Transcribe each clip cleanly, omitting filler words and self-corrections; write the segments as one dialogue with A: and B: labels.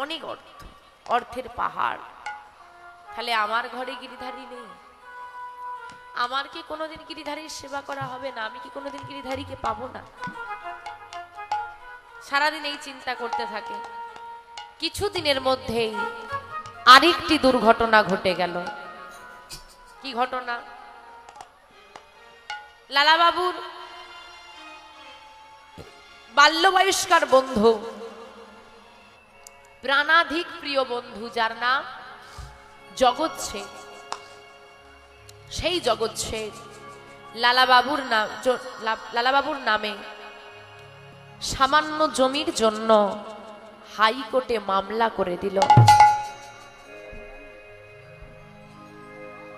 A: অনেক অর্থ, অর্থের পাহাড়। তাহলে আমার ঘরে গিরিধারী নেই, আমার কি কোনোদিন গিরিধারীর সেবা করা হবে না? আমি কি কোনোদিন গিরিধারীকে পাবো না? সারাদিন এই চিন্তা করতে থাকে। কিছুদিনের মধ্যেই আরেকটি দুর্ঘটনা ঘটে গেল। কি ঘটনা? লালাবাবুর বাল্যবয়স্কার বন্ধু, প্রাণাধিক প্রিয় বন্ধু, যার নাম জগৎ শেঠ, সেই জগৎ শেঠ লালাবাবুর নামে সামান্য জমির জন্য হাইকোর্টে মামলা করে দিল।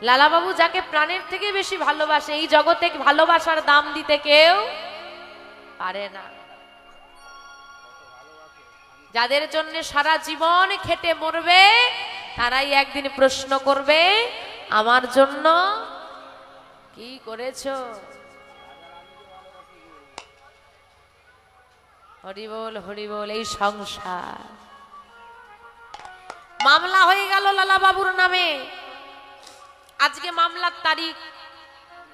A: লালাবাবু যাকে প্রাণের থেকে বেশি ভালোবাসে, এই জগতে ভালোবাসার দাম দিতে কেউ পারে না। যাদের জন্য সারা জীবন খেটে মরবে, তারাই একদিন প্রশ্ন করবে, আমার জন্য কি করেছো? হরি বল, হরি বল। এই সংসার। মামলা হয়ে গেল লালাবাবুর নামে। আজকে মামলার তারিখ।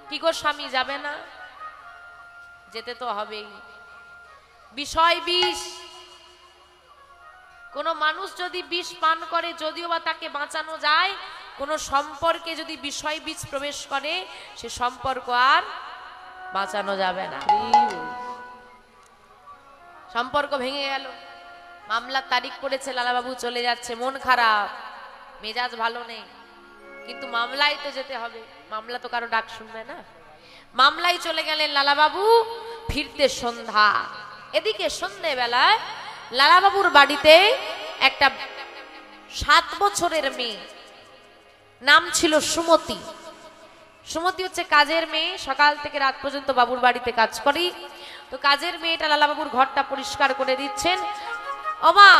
A: কি গো স্বামী, যাবে না? যেতে তো হবেই। বিষয় বিষ। কোন মানুষ যদি বিষ পান করে, যদিও বা তাকে বাঁচানো যায়, কোন সম্পর্কে যদি বিষয় বিষ প্রবেশ করে, সে সম্পর্ক আর বাঁচানো যাবে না। সম্পর্ক ভেঙে গেল। মামলার তারিখ পড়েছে, লালাবাবু চলে যাচ্ছে। মন খারাপ, মেজাজ ভালো নেই, কিন্তু মামলায় তো যেতে হবে। মামলা তো কারো ডাক শুনবে না। মামলায় চলে গেলেন লালাবাবু। ফিরতে সন্ধ্যা। এদিকে সন্ধ্যেবেলায় লালাবাবুর বাড়িতে একটা 7 বছরের মেয়ে, নাম ছিল সুমতি। সুমতি হচ্ছে কাজের মেয়ে, সকাল থেকে রাত পর্যন্ত বাবুর বাড়িতে কাজ করি। তো কাজের মেয়েটা লালাবাবুর ঘরটা পরিষ্কার করে দিচ্ছেন। ওমা,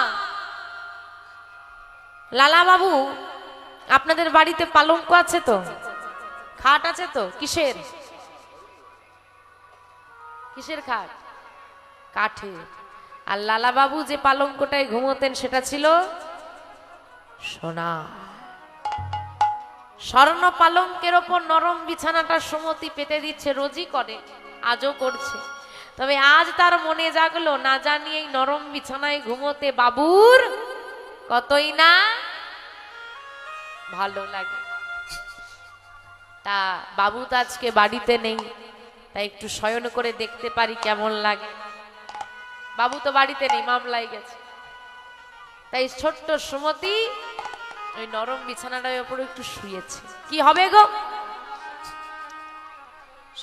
A: লালাবাবু, আপনাদের বাড়িতে পালঙ্ক আছে তো? খাট আছে তো? কিসের কিসের খাট? কাঠের। আর লালাবাবু যে পালঙ্কটায় ঘুমোতেন সেটা ছিল সোনা। স্বর্ণ পালঙ্কের ওপর নরম বিছানাটা সুমতি পেতে দিচ্ছে, রোজই করে, আজও করছে। তবে আজ তার মনে জাগলো, না জানি এই নরম বিছানায় ঘুমোতে বাবুর কতই না ভালো লাগে। তা বাবু তো আজকে বাড়িতে নেই, তাই একটু শয়ন করে দেখতে পারি কেমন লাগে। বাবু তো বাড়িতে নেই, মামলায় গেছে। তাই ছোট্ট সুমতি ওই নরম বিছানাটার উপর একটু শুয়েছে। কি হবে গো?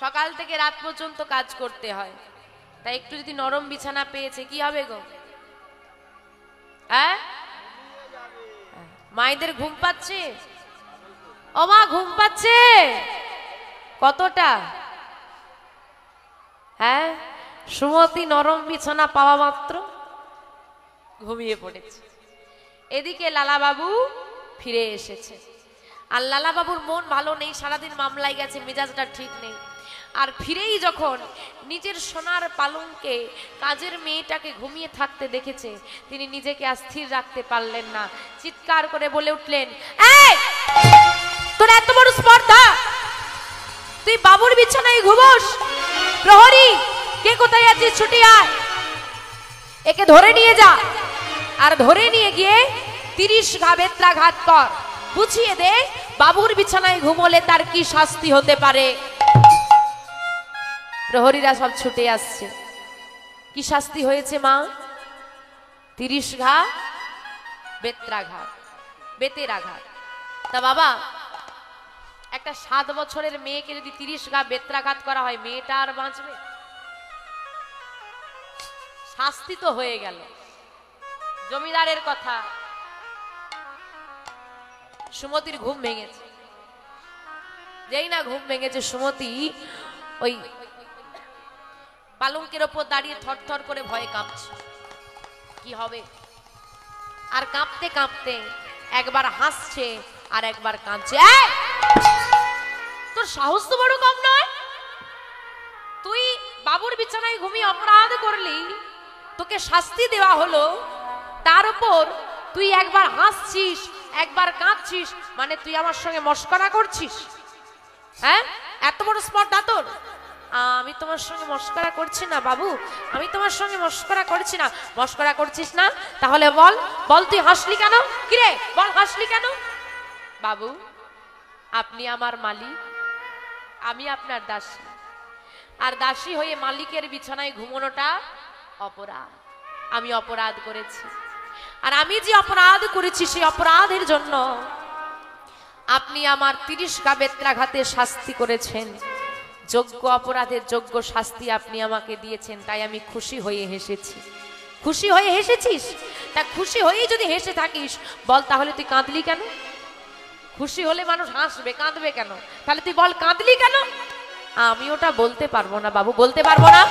A: সকাল থেকে রাত পর্যন্ত কাজ করতে হয়, তাই একটু যদি নরম বিছানা পেয়েছে, কি হবে গো? হ্যাঁ, মায়েদের ঘুম পাচ্ছে? ও মা, ঘুম পাচ্ছে? কতটা? হ্যাঁ, সুমতি নরম বিছানা পাওয়া মাত্র ঘুমিয়ে পড়েছে। এদিকে লালাবাবু ফিরে এসেছে। আর লালাবাবুর মন ভালো নেই, সারাদিন মামলায় গেছে, মেজাজটা ঠিক নেই। আর ফিরেই যখন নিজের সোনার পালঙ্কে কাজের মেয়েটাকে ঘুমিয়ে থাকতে দেখেছে, তিনি নিজেকে আর স্থির রাখতে পারলেন না। চিৎকার করে বলে উঠলেন, এই, তোর এত বড় স্পর্ধা, তুই বাবুর বিছানায় ঘুমোস? প্রহরী, কে কোথায় আছিস? ছুটি আয়, একে ধরে নিয়ে যা। আর ধরে নিয়ে গিয়ে 30 ঘা বেত্রাঘাত কর, বুঝিয়ে দে বাবুর বিছানায় ঘুমোলে তার কি শাস্তি হতে পারে। প্রহরীরা সব ছুটে আসছে। কি শাস্তি হয়েছে মা? 30 ঘা বেত্রাঘাত, বেতের আঘাত। তা বাবা, একটা 7 বছরের মেয়েকে যদি 30 ঘা বেত্রাঘাত করা হয়, মেয়েটা আর বাঁচবে? শাস্তি তো হয়ে গেল। জমিদারের কথা। সুমতির ঘুম ভেঙেছে। যেই না ঘুম ভেঙেছে, সুমতি ওই পালঙ্কের ওপর দাঁড়িয়ে থরথর করে ভয়ে কাঁপছে। কি হবে? আর কাঁপতে কাঁপতে একবার হাসছে আর একবার কাঁদছে। তোর সাহস তো বড় কম নয়, তুই বাবুর বিছানায় ঘুমিয়ে অপরাধ করলি, তোকে শাস্তি দেওয়া হলো, তার উপর তুই একবার হাসছিস একবার কাঁদছিস, মানে তুই আমার সঙ্গে মস্করা করছিস? হ্যাঁ, এত বড় স্পর্ধা তোর? আমি তোমার সঙ্গে মস্করা করছি না বাবু, আমি তোমার সঙ্গে মস্করা করছি না। মস্করা করছিস না? তাহলে বল বল তুই হাসলি কেন? কিরে বল, হাসলি কেন? বাবু, আপনি আমার মালিক, আমি আপনার দাসী, আর দাসী হয়ে মালিকের বিছানায় ঘুমানোটা অপরাধ। আমি অপরাধ করেছি, আর আমি যে অপরাধ করেছি সেই অপরাধের জন্য আপনি আমার 30 গা বেত্রাঘাতে শাস্তি করেছেন। যোগ্য অপরাধের যোগ্য শাস্তি আপনি আমাকে দিয়েছেন, তাই আমি খুশি হয়ে হেসেছি। খুশি হয়ে হেসেছিস? তা খুশি হয়েই যদি হেসে থাকিস, বল তাহলে তুই কাঁদলি কেন? খুশি হলে মানুষ হাসবে, কাঁদবে কেন? তাহলে তুই বল কাঁদলি কেন? আমি ওটা বলতে পারবো না বাবু, বলতে পারবো না,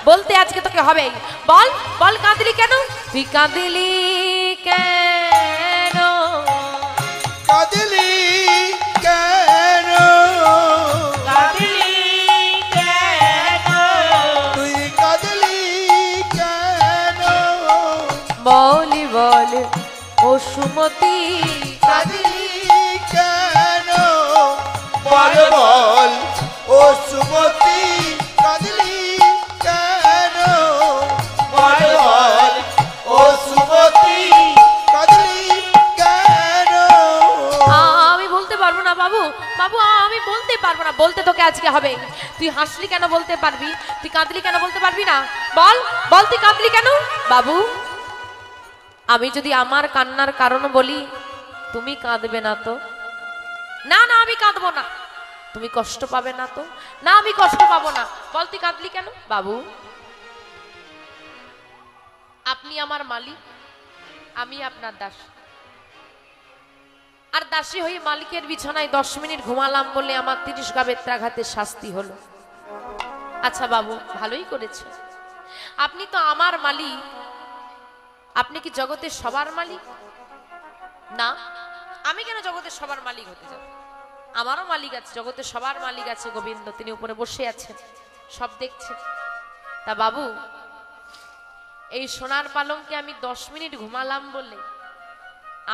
A: বলতে আজকে তোকে হবে। বল বল কাঁদলি কেন? তুই কাঁদলি কেন?
B: কাঁদলি কেন?
A: কাঁদলি কেন?
B: তুই কাঁদলি কেন?
A: বলি বল ও সুমতি,
B: কাঁদলি কেন? বল বল ও সুমতি, কাঁদলি কেন? বল বল ও সুমতি, কাঁদলি কেন?
A: আমি বলতে পারবো না বাবু, বাবু আমি বলতে পারবো না, বলতে তোকে আজকে হবে। তুই হাসলি কেন বলতে পারবি, তুই কাঁদলি কেন বলতে পারবি না? বল বল তুই কাঁদলি কেন? বাবু, আমি যদি আমার কান্নার কারণ বলি, তুমি কাঁদবে না তো? না না, আমি কাঁদবো না। তুমি কষ্ট পাবে না তো? না, আমি কষ্ট পাবো না। বল তুই কাঁদলি কেন? বাবু, আপনি আমার মালিক, আমি আপনার দাস, আর দাসী হয়ে মালিকের বিছানায় 10 মিনিট ঘুমালাম বলে আমার 30 গা বেত্রাঘাতের শাস্তি হলো। আচ্ছা বাবু, ভালোই করেছে। আপনি তো আমার মালিক, আপনি কি জগতের সবার মালিক? না, আমি কেন জগতের সবার মালিক হতে যাব? আমারও মালিক আছে, জগতের সবার মালিক আছে গোবিন্দ, তিনি উপরে বসে আছেন, সব দেখছেন। তা বাবু, এই সোনার পালঙ্কে আমি 10 মিনিট ঘুমালাম বলে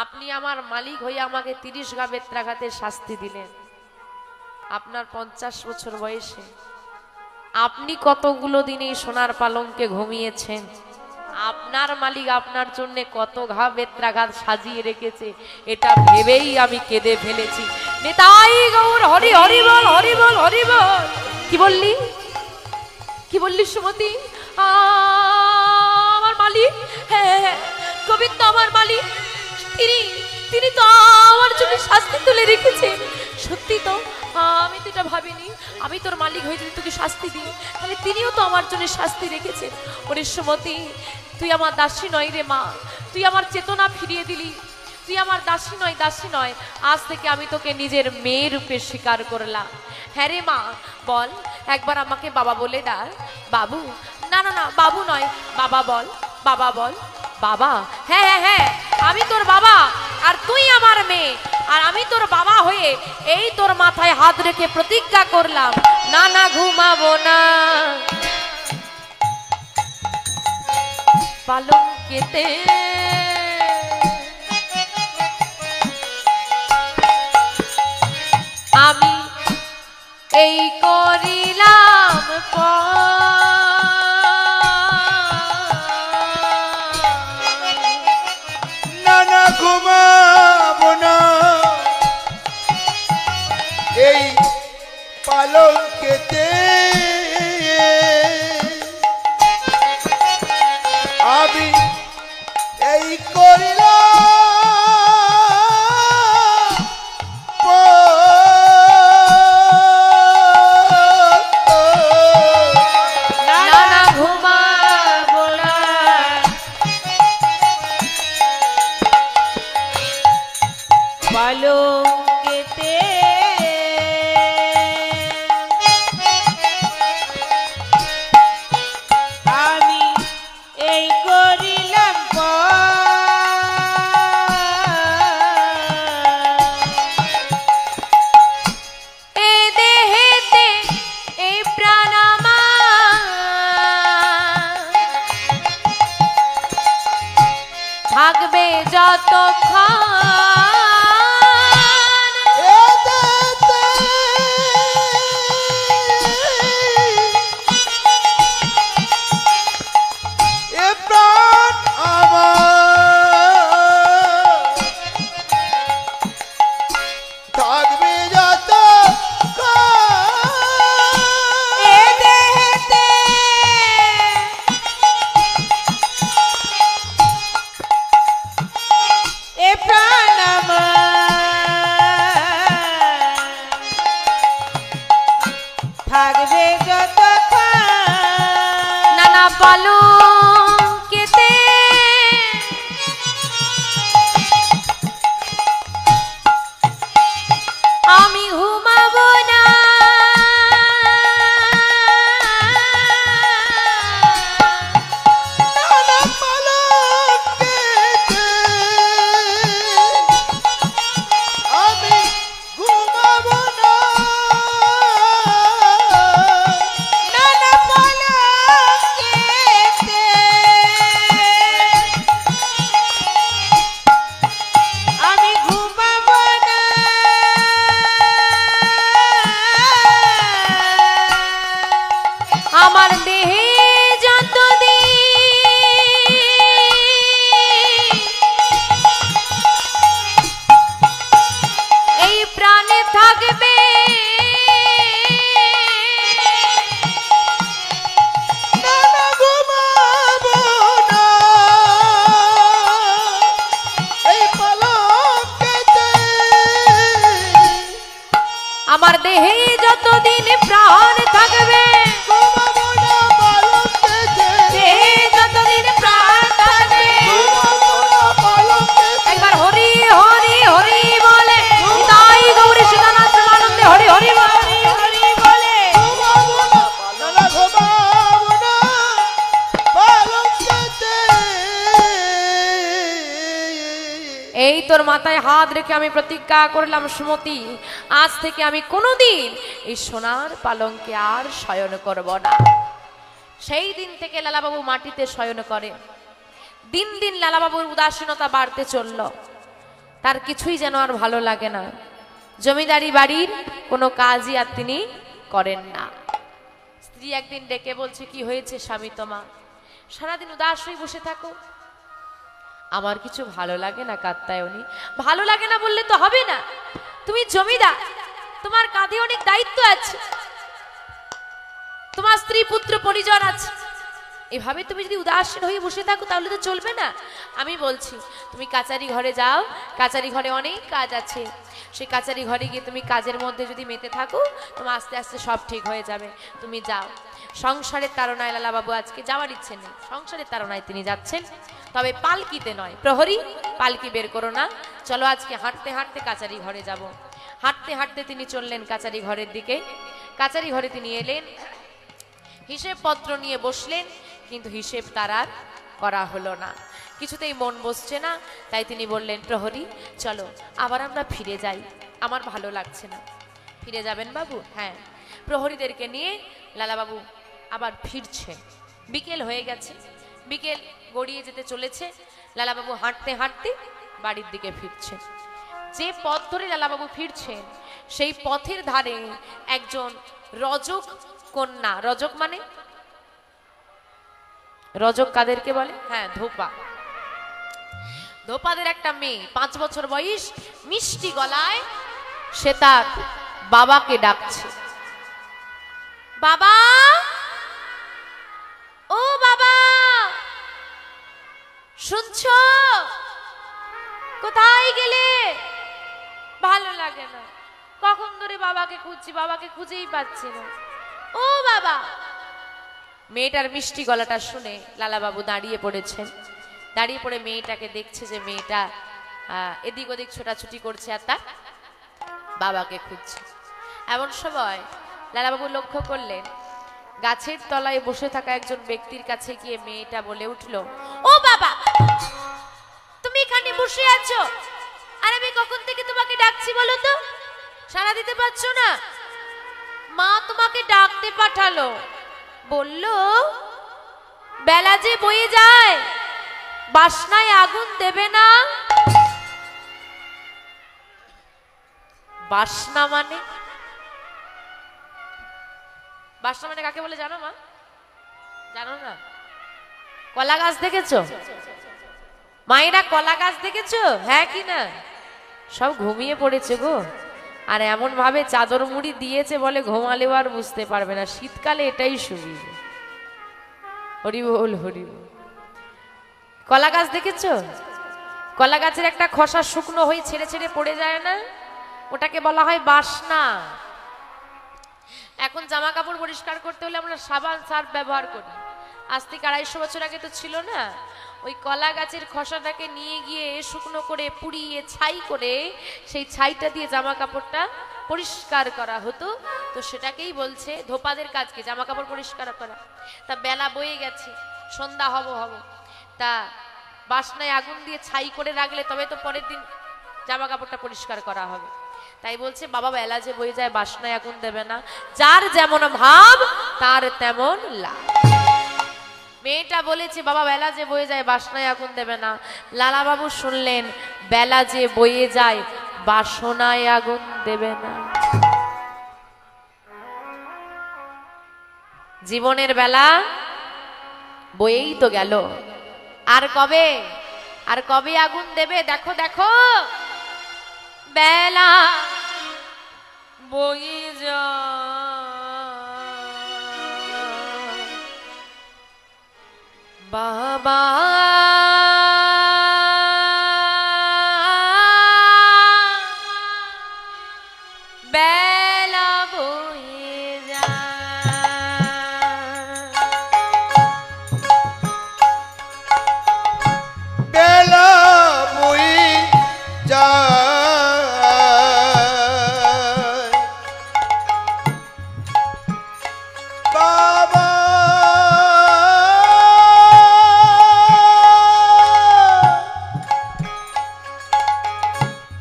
A: আপনি আমার মালিক হয়ে আমাকে 30 গা বেত্রাঘাতের শাস্তি দিলেন। আপনার 50 বছর বয়সে আপনি কতগুলো দিন এই সোনার পালঙ্কে ঘুমিয়েছেন? আপনার মালিক আপনার জন্য কত ঘা বেত্রাঘাত সাজিয়ে রেখেছে, এটা ভেবেই আমি কেঁদে ফেলেছি। নেতাই গৌর হরি হরি বল, হরি বল, হরি বল। কি বললি, কি বললি সুমতি? আমার মালিক? হ্যাঁ হ্যাঁ, গোবিন্দ আমার মালিক, তিনি তিনি তো আমার জন্য শাস্তি তুলে রেখেছেন। সত্যি তো, আমি তো এটা ভাবিনি। আমি তোর মালিক হয়ে যদি তোকে শাস্তি দিই, তাহলে তিনিও তো আমার জন্য শাস্তি রেখেছেন। ওরে সুমতি, তুই আমার দাসী নয় রে মা, তুই আমার চেতনা ফিরিয়ে দিলি। তুই আমার দাসী নয়, দাসী নয়, আজ থেকে আমি তোকে নিজের মেয়ে রূপে স্বীকার করলাম। হ্যাঁ রে মা, বল একবার আমাকে বাবা বলে ডাক। বাবু? না না না, বাবু নয়, বাবা বল, বাবা বল। বাবা? হ্যাঁ হ্যাঁ হ্যাঁ, আমি তোর বাবা, আর তুই আমার মেয়ে, আর আমি তোর বাবা হয়ে এই তোর মাথায় হাত রেখে প্রতিজ্ঞা করলাম, না না ঘুমাবো না পালঙ্কেতে। আমি এই করিলাম
B: না না ঘুমাবো না এই পালঙ্কেতে, আমি এই করিলাম
A: না না ঘুমাবো না পালঙ্কেতে। আমি এই করিলাম এই দেহেতে এই প্রাণ আমার থাকবে যতক্ষণ
B: এ প্রাণ আমার থাকবে
A: এ দেহেতে এ প্রাণ আমার থাকবে যতক্ষণ নানা পালঙ্কেতে আমি ঘুমাবো না
B: আমি ঘুমাবো না
A: নানা পালঙ্কেতে আমি ঘুমাবো না আমার দেহে যতদিন এই প্রাণে থাকবে
B: নানা ঘুমাবো না এই পালঙ্কেতে
A: আমার দেহে যতদিন প্রাণ থাকবে
B: ঘুমাবো না পালঙ্কেতে
A: দেহে যতদিন প্রাণ থাকবে
B: ঘুমাবো না পালঙ্কেতে
A: একবার হরি হরি হরি বলে তাই গৌরী সীতানাথ প্রেমানন্দে হরি হরি হরি হরি বলে
B: ঘুমাবো না নানা ঘুমাবো না পালঙ্কেতে
A: এই তোর মাথায় হাত রেখে আমি প্রতিজ্ঞা করলাম সুমতি, আজ থেকে আমি কোনোদিন এই সোনার পালঙ্কে আর শয়ন করব না। সেই দিন থেকে লালাবাবু মাটিতে শয়ন করে। দিন দিন লালাবাবুর উদাসীনতা বাড়তে চলল, তার কিছুই যেন আর ভালো লাগে না। জমিদারি বাড়ির কোনো কাজই আর তিনি করেন না। স্ত্রী একদিন ডেকে বলছে, কি হয়েছে স্বামী তোমার, সারাদিন উদাস হয়ে বসে থাকো? আমার কিছু ভালো লাগে না কাত্যায়নী। ভালো লাগে না বললে তো হবে না, তুমি জমিদার, তোমার কাঁধে অনেক দায়িত্ব আছে, তোমার স্ত্রী পুত্র পরিজন আছে, এভাবে তুমি যদি উদাসীন হয়ে বসে থাকো তাহলে তো চলবে না। আমি বলছি তুমি কাচারি ঘরে যাও, কাচারি ঘরে অনেক কাজ আছে, সেই কাচারি ঘরে গিয়ে তুমি কাজের মধ্যে যদি মেতে থাকো তোমার আস্তে আস্তে সব ঠিক হয়ে যাবে, তুমি যাও। সংসারের তাড়নায় লালাবাবু আজকে যাওয়ার ইচ্ছে নেই, সংসারের তাড়নায় তিনি যাচ্ছেন, তবে পালকিতে নয়। প্রহরী, পালকি বের করো না, চলো আজকে হাঁটতে হাঁটতে কাচারি ঘরে যাব। হাঁটতে হাঁটতে তিনি চললেন কাচারি ঘরের দিকে। কাচারি ঘরে তিনি এলেন, হিসেব পত্র নিয়ে বসলেন, কিন্তু হিসেব তার আর করা হলো না, কিছুতেই মন বসছে না। তাই তিনি বললেন, প্রহরী চলো আবার আমরা ফিরে যাই, আমার ভালো লাগছে না। ফিরে যাবেন বাবু? হ্যাঁ। প্রহরীদেরকে নিয়ে লালাবাবু আবার ফিরছে। বিকেল হয়ে গেছে, বিকেল গড়িয়ে যেতে চলেছে। লালাবাবু হাঁটতে হাঁটতে বাড়ির দিকে ফিরছে। যে পথ ধরে লালাবাবু ফিরছেন সেই পথের ধারে একজন রজক কন্যা, রজক মানে রজক কাদেরকে বলে? হ্যাঁ, ধোপা। ধোপাদের একটা মেয়ে, 5 বছর বয়স, মিষ্টি গলায় সে তার বাবাকে ডাকছে। বাবা, ও বাবা, শুনছো? কোথায় গেলে? ভালো লাগে না, কখন ধরে বাবাকে খুঁজছি, বাবাকে খুঁজেই পাচ্ছি না। ও বাবা। মেয়েটার মিষ্টি গলাটা শুনে লালাবাবু দাঁড়িয়ে পড়েছেন। দাঁড়িয়ে পড়ে মেয়েটাকে দেখছে যে মেয়েটা এদিক ওদিক ছোটাছুটি করছে আর তার বাবাকে খুঁজছে। এমন সময় লালাবাবু লক্ষ্য করলেন গাছের তলায় বসে থাকা একজন ব্যক্তির কাছে গিয়ে মেয়েটা বলে উঠল, ও বাবা, তুমি এখানে বসে আছো আর আমি কখন থেকে তোমাকে ডাকছি বলো তো, সাড়া দিতে পারছো না? মা তোমাকে ডাকতে পাঠালো, বলল বেলা যে বয়ে যায় বাসনায় আগুন দেবে না। বাসনা মানে, বাসনা মানে কাকে বলে জানো মা? জানো না? কলা গাছ দেখেছো মায়েরা? কলা গাছ দেখেছো? হ্যাঁ কি না? সব ঘুমিয়ে পড়েছে গো। আর এমন ভাবে চাদর মুড়ি দিয়েছে বলে ঘুমালেও আর বুঝতে পারবে না। শীতকালে এটাই সুবিধা। হরি বল হরি বল। কলা গাছ দেখেছো? কলা গাছের একটা খোসা শুকনো হয়ে ছেড়ে ছেড়ে পড়ে যায় না? ওটাকে বলা হয় বাসনা। এখন জামা কাপড় পরিষ্কার করতে হলে আমরা সাবান সার্ফ ব্যবহার করি। আজ থেকে 250 বছর আগে তো ছিল না। ওই কলা গাছের খোসাটাকে নিয়ে গিয়ে শুকনো করে পুড়িয়ে ছাই করে সেই ছাইটা দিয়ে জামা কাপড়টা পরিষ্কার করা হতো। তো সেটাকেই বলছে ধোপাদের কাজকে জামা কাপড় পরিষ্কার করা। তা বেলা বয়ে গেছে, সন্ধ্যা হব তা বাসনায় আগুন দিয়ে ছাই করে রাখলে তবে তো পরের দিন জামা কাপড়টা পরিষ্কার করা হবে। তাই বলছে বাবা বেলা যে বয়ে যায় বাসনায় আগুন দেবে না। যার যেমন ভাব তার তেমন লাভ। মেয়েটা বলেছে বাবা বেলা যে বয়ে যায় বাসনায় আগুন দেবে না। লালা বাবু শুনলেন বেলা যে বয়ে যায় বাসনায় আগুন দেবে না। জীবনের বেলা বয়েই তো গেল, আর কবে আগুন দেবে? দেখো দেখো বেলা বয়ে যায় বাবা বেলা বয়ে যায়।
B: বেলা বয়ে যায় বাবা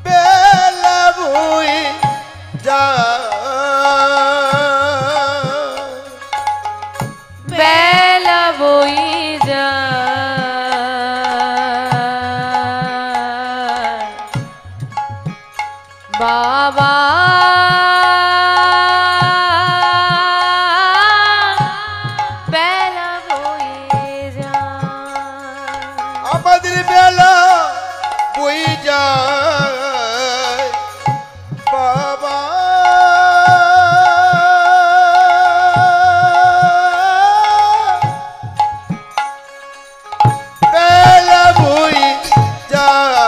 B: বেলা বয়ে যায়
A: বেলা বয়ে যায় বাবা বেলা বয়ে যায়।
B: আমাদের বেলা বয়ে যায় বাবা বেলা বয়ে যায়।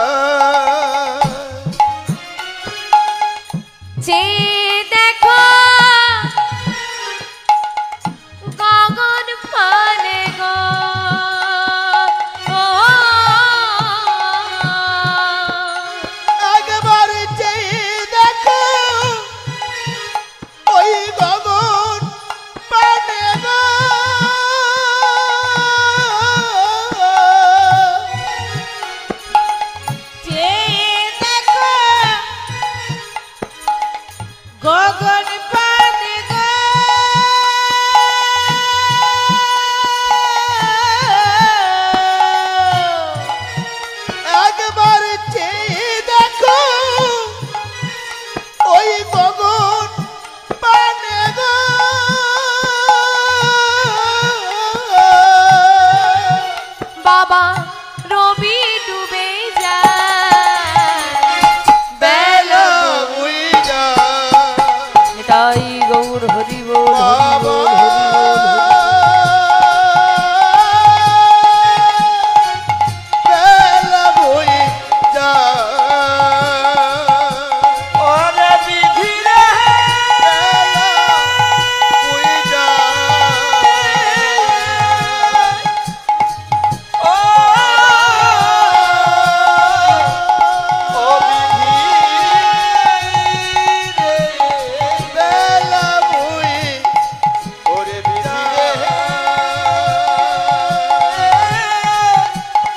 A: যে দেখো গগন পানে গো
B: একবার চেয়ে দেখো ওই গগন পানে গো
A: যে দেখো গগন পানে গো
B: একবার চেয়ে দেখো ওই গগন পানে গো
A: বাবা রবি ডুবে যায়
B: বেলা বয়ে যায়
A: তাই গৌর হরি বল
B: বাবা বেলা বয়ে যায় ওরে বিধি রে বেলা বয়ে যায় ও বিধি রে বেলা বয়ে ওরে বিধি রে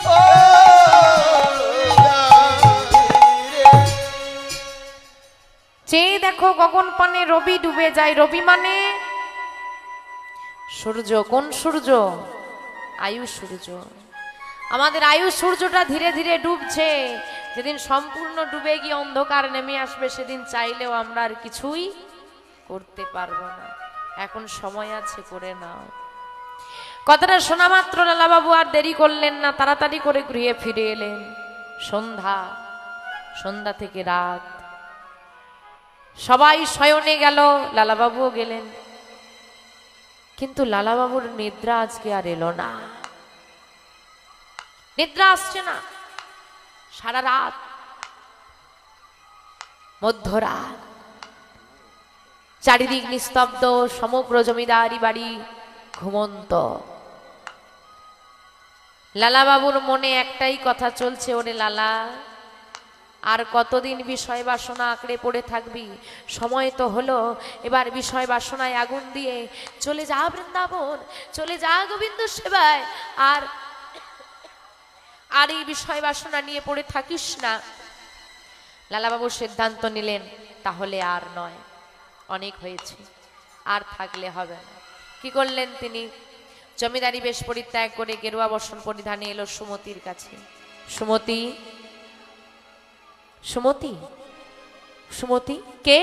B: ও
A: চেয়ে দেখো গগন পানে রবি ডুবে যায়। রবি মানে সূর্য। কোন সূর্য? আয়ু সূর্য। আমাদের আয়ু সূর্যটা ধীরে ধীরে ডুবছে, যেদিন সম্পূর্ণ ডুবে গিয়ে অন্ধকার নেমে আসবে সেদিন চাইলেও আমরা আর কিছুই করতে পারবো না। এখন সময় আছে, করে নাও। কথাটা শোনা মাত্র লালাবাবু আর দেরি করলেন না, তাড়াতাড়ি করে গৃহে ফিরে এলেন। সন্ধ্যা থেকে রাত, সবাই শয়নে গেল, লালাবাবুও গেলেন। কিন্তু লালাবাবুর নিদ্রা আজকে আর এলো না, নিদ্রা আসছে না। সারা রাত, মধ্যরাত, চারিদিক নিস্তব্ধ, সমগ্র জমিদারি বাড়ি ঘুমন্ত। লালাবাবুর মনে একটাই কথা চলছে, ওরে লালা, আর কতদিন বিষয় বাসনা আঁকড়ে পড়ে থাকবি? সময় তো হলো, এবার বিষয় বাসনায় আগুন দিয়ে চলে যা বৃন্দাবন, চলে যা গোবিন্দ সেবায়। আর এই বিষয় বাসনা নিয়ে পড়ে থাকিস না। লালাবাবু সিদ্ধান্ত নিলেন, তাহলে আর নয়, অনেক হয়েছে, আর থাকলে হবে না। কি করলেন তিনি? জমিদারি বেশ পরিত্যাগ করে গেরুয়া বসন পরিধানে এলো সুমতির কাছে। সুমতি, সুমতি, সুমতি। কে?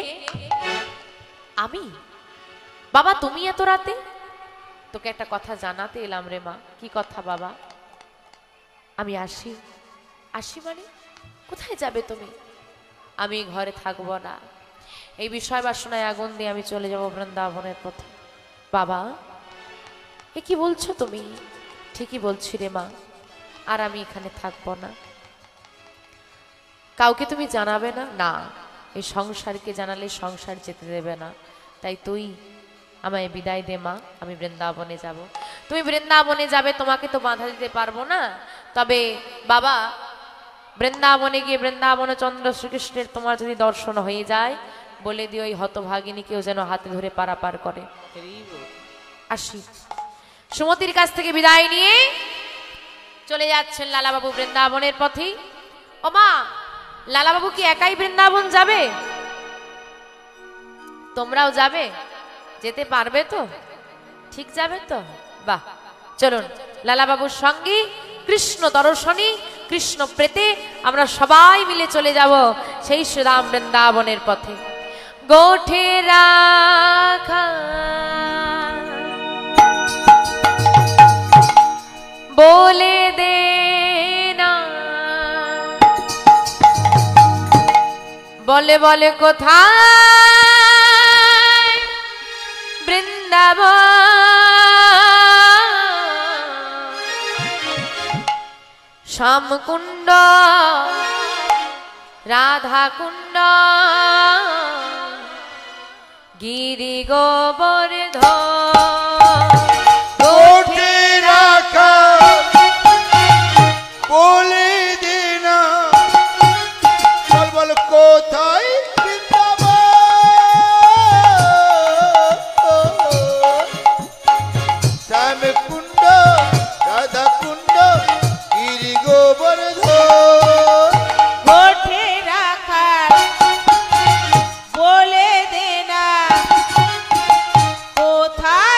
A: আমি। বাবা তুমি এত রাতে? তোকে একটা কথা জানাতে এলাম রে মা। কি কথা বাবা? আমি আসি। আসি মানে কোথায় যাবে তুমি? আমি ঘরে থাকবো না, এই বিষয় বাসনায় আগুন দিয়ে আমি চলে যাব বৃন্দাবনের পথে। বাবা এ কি বলছো তুমি? ঠিকই বলছি রে মা, আর আমি এখানে থাকবো না। কাউকে তুমি জানাবে না? না, এই সংসারকে জানালে সংসার যেতে দেবে না। তাই তুই আমায় বিদায় দে মা, আমি বৃন্দাবনে যাব। তুমি বৃন্দাবনে যাবে, তোমাকে তো বাধা দিতে পারবো না। তবে বাবা, বৃন্দাবনে গিয়ে বৃন্দাবনে চন্দ্র শ্রীকৃষ্ণের তোমার যদি দর্শন হয়ে যায়, বলে দিও ওই হতভাগিনীকেও যেন হাতে ধরে পারাপার করে। আসি। সুমতির কাছ থেকে বিদায় নিয়ে চলে যাচ্ছেন লালাবাবু বৃন্দাবনের পথে। ও মা, লালাবাবু কি একাই বৃন্দাবন যাবে? তোমরাও যাবে? যেতে পারবে তো? ঠিক যাবে তো? বাহ, চলুন লালাবাবুর সঙ্গে কৃষ্ণ দর্শনী, কৃষ্ণ প্রেতে আমরা সবাই মিলে চলে যাব সেই শ্রীরাম বৃন্দাবনের পথে। গোঠে রাখা বলে দে না, বলে বলে কোথায় বৃন্দাবন, শ্যামকুণ্ড রাধাকুণ্ড গিরি গোবর্ধন,
B: গোঠে রাখা বলে দে না, বল বল কোথায় বৃন্দাবন, শ্যামকুণ্ড রাধাকুণ্ড গিরি গোবর্ধন,
C: গোঠে রাখা বলে দে না, কোথায়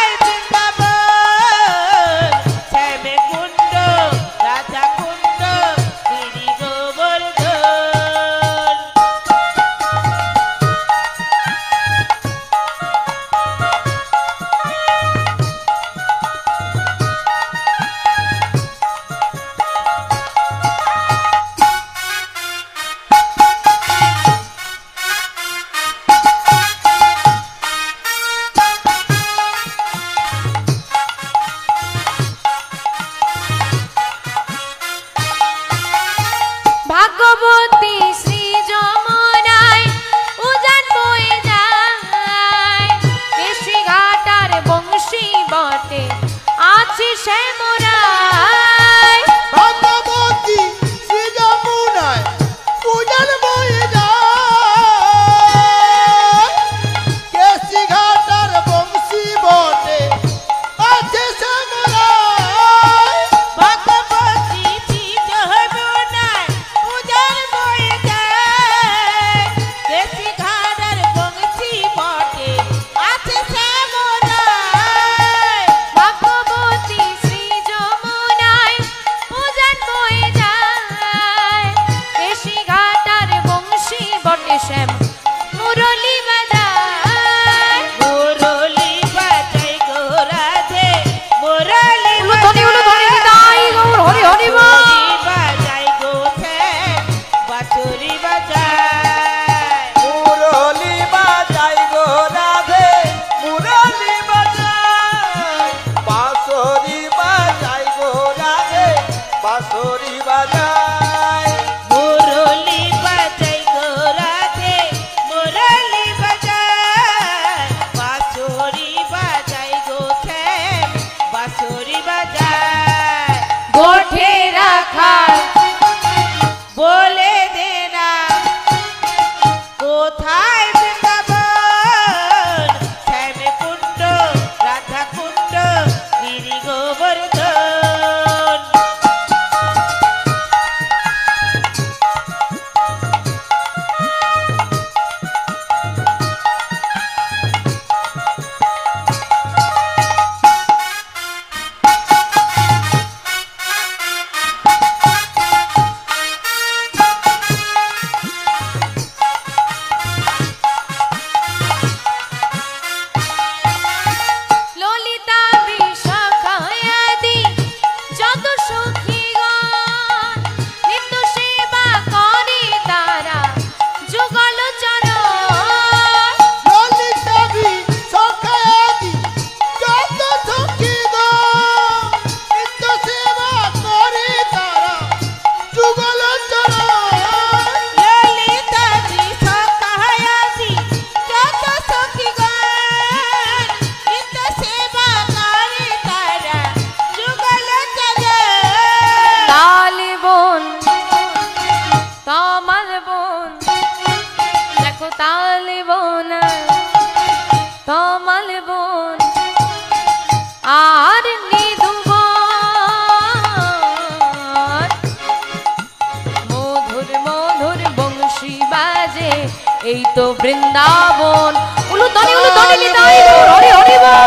A: এই তো বৃন্দাবন। উলুধ্বনি উলুধ্বনি নিতাই গৌর হরি হরি বল।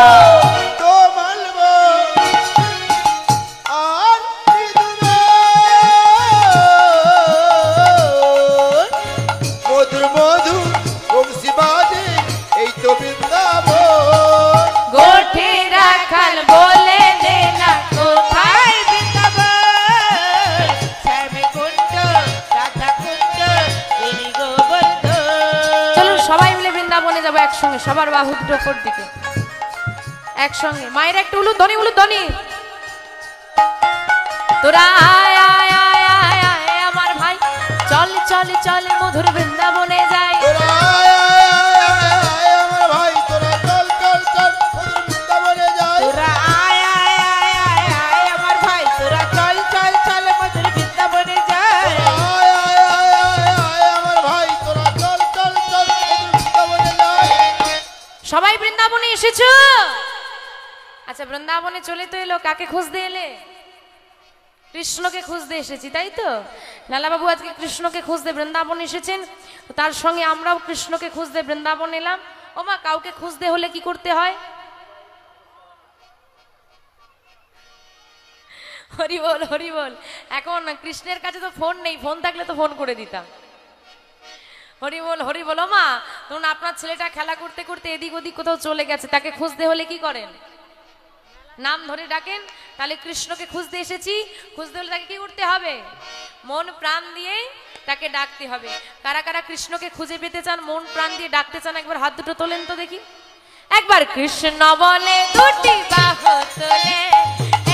B: তো মালবো আর মৃদুবে মধুর মধু বংশী বাজে এই তো বৃন্দাবন।
A: গোঠে রাখাল বলে দে না কোথায়
C: বৃন্দাবন, শ্যামকুণ্ড, রাধাকুণ্ড, গিরি গোবর্ধন।
A: চলুন সবাই মিলে বৃন্দাবনে যাবো একসঙ্গে, সবার বাহু দুটো ওপর দিকে একসঙ্গে। মায়ের একটা উলুধ্বনি উলুধ্বনি। তোরা আয় আয় আয় আয় আয় আমার ভাই, চল চল চল মধুর বৃন্দাবনে যাই।
B: তোরা আয় আয় আয় আয় আমার ভাই, তোরা চল চল চল মধুর বৃন্দাবনে যাই।
C: তোরা আয় আয় আয় আয় আয় আমার ভাই, তোরা চল চল চল মধুর বৃন্দাবনে যাই।
B: আয় আয় আয় আয় আয় আমার ভাই, তোরা চল চল চল মধুর বৃন্দাবনে যাই।
A: সবাই বৃন্দাবনে এসেছো? আচ্ছা, বৃন্দাবনে চলে তো এলো, কাকে খুঁজতে এলে? কৃষ্ণকে খুঁজতে এসেছি, তাই তো? লালাবাবু আজকে কৃষ্ণকে খুঁজতে বৃন্দাবন এসেছেন, তার সঙ্গে আমরাও কৃষ্ণকে খুঁজতে বৃন্দাবন এলাম। ও মা, কাউকে খুঁজতে হলে কি করতে হয়? হরি বল হরি বল। এখন কৃষ্ণের কাছে তো ফোন নেই, ফোন থাকলে তো ফোন করে দিতাম। হরি বল হরি বল। ও মা, ধরুন আপনার ছেলেটা খেলা করতে করতে এদিক ওদিক কোথাও চলে গেছে, তাকে খুঁজতে হলে কি করেন? নাম ধরে ডাকেন। তাহলে কৃষ্ণকে খুঁজতে এসেছি, খুঁজতে হলে তাকে কি করতে হবে? মন প্রাণ দিয়ে তাকে ডাকতে হবে। কারা কারা কৃষ্ণকে খুঁজে পেতে চান, মন প্রাণ দিয়ে ডাকতে চান, একবার হাত দুটো তোলেন তো দেখি। একবার কৃষ্ণ বলে দুটি বাহু তোলে,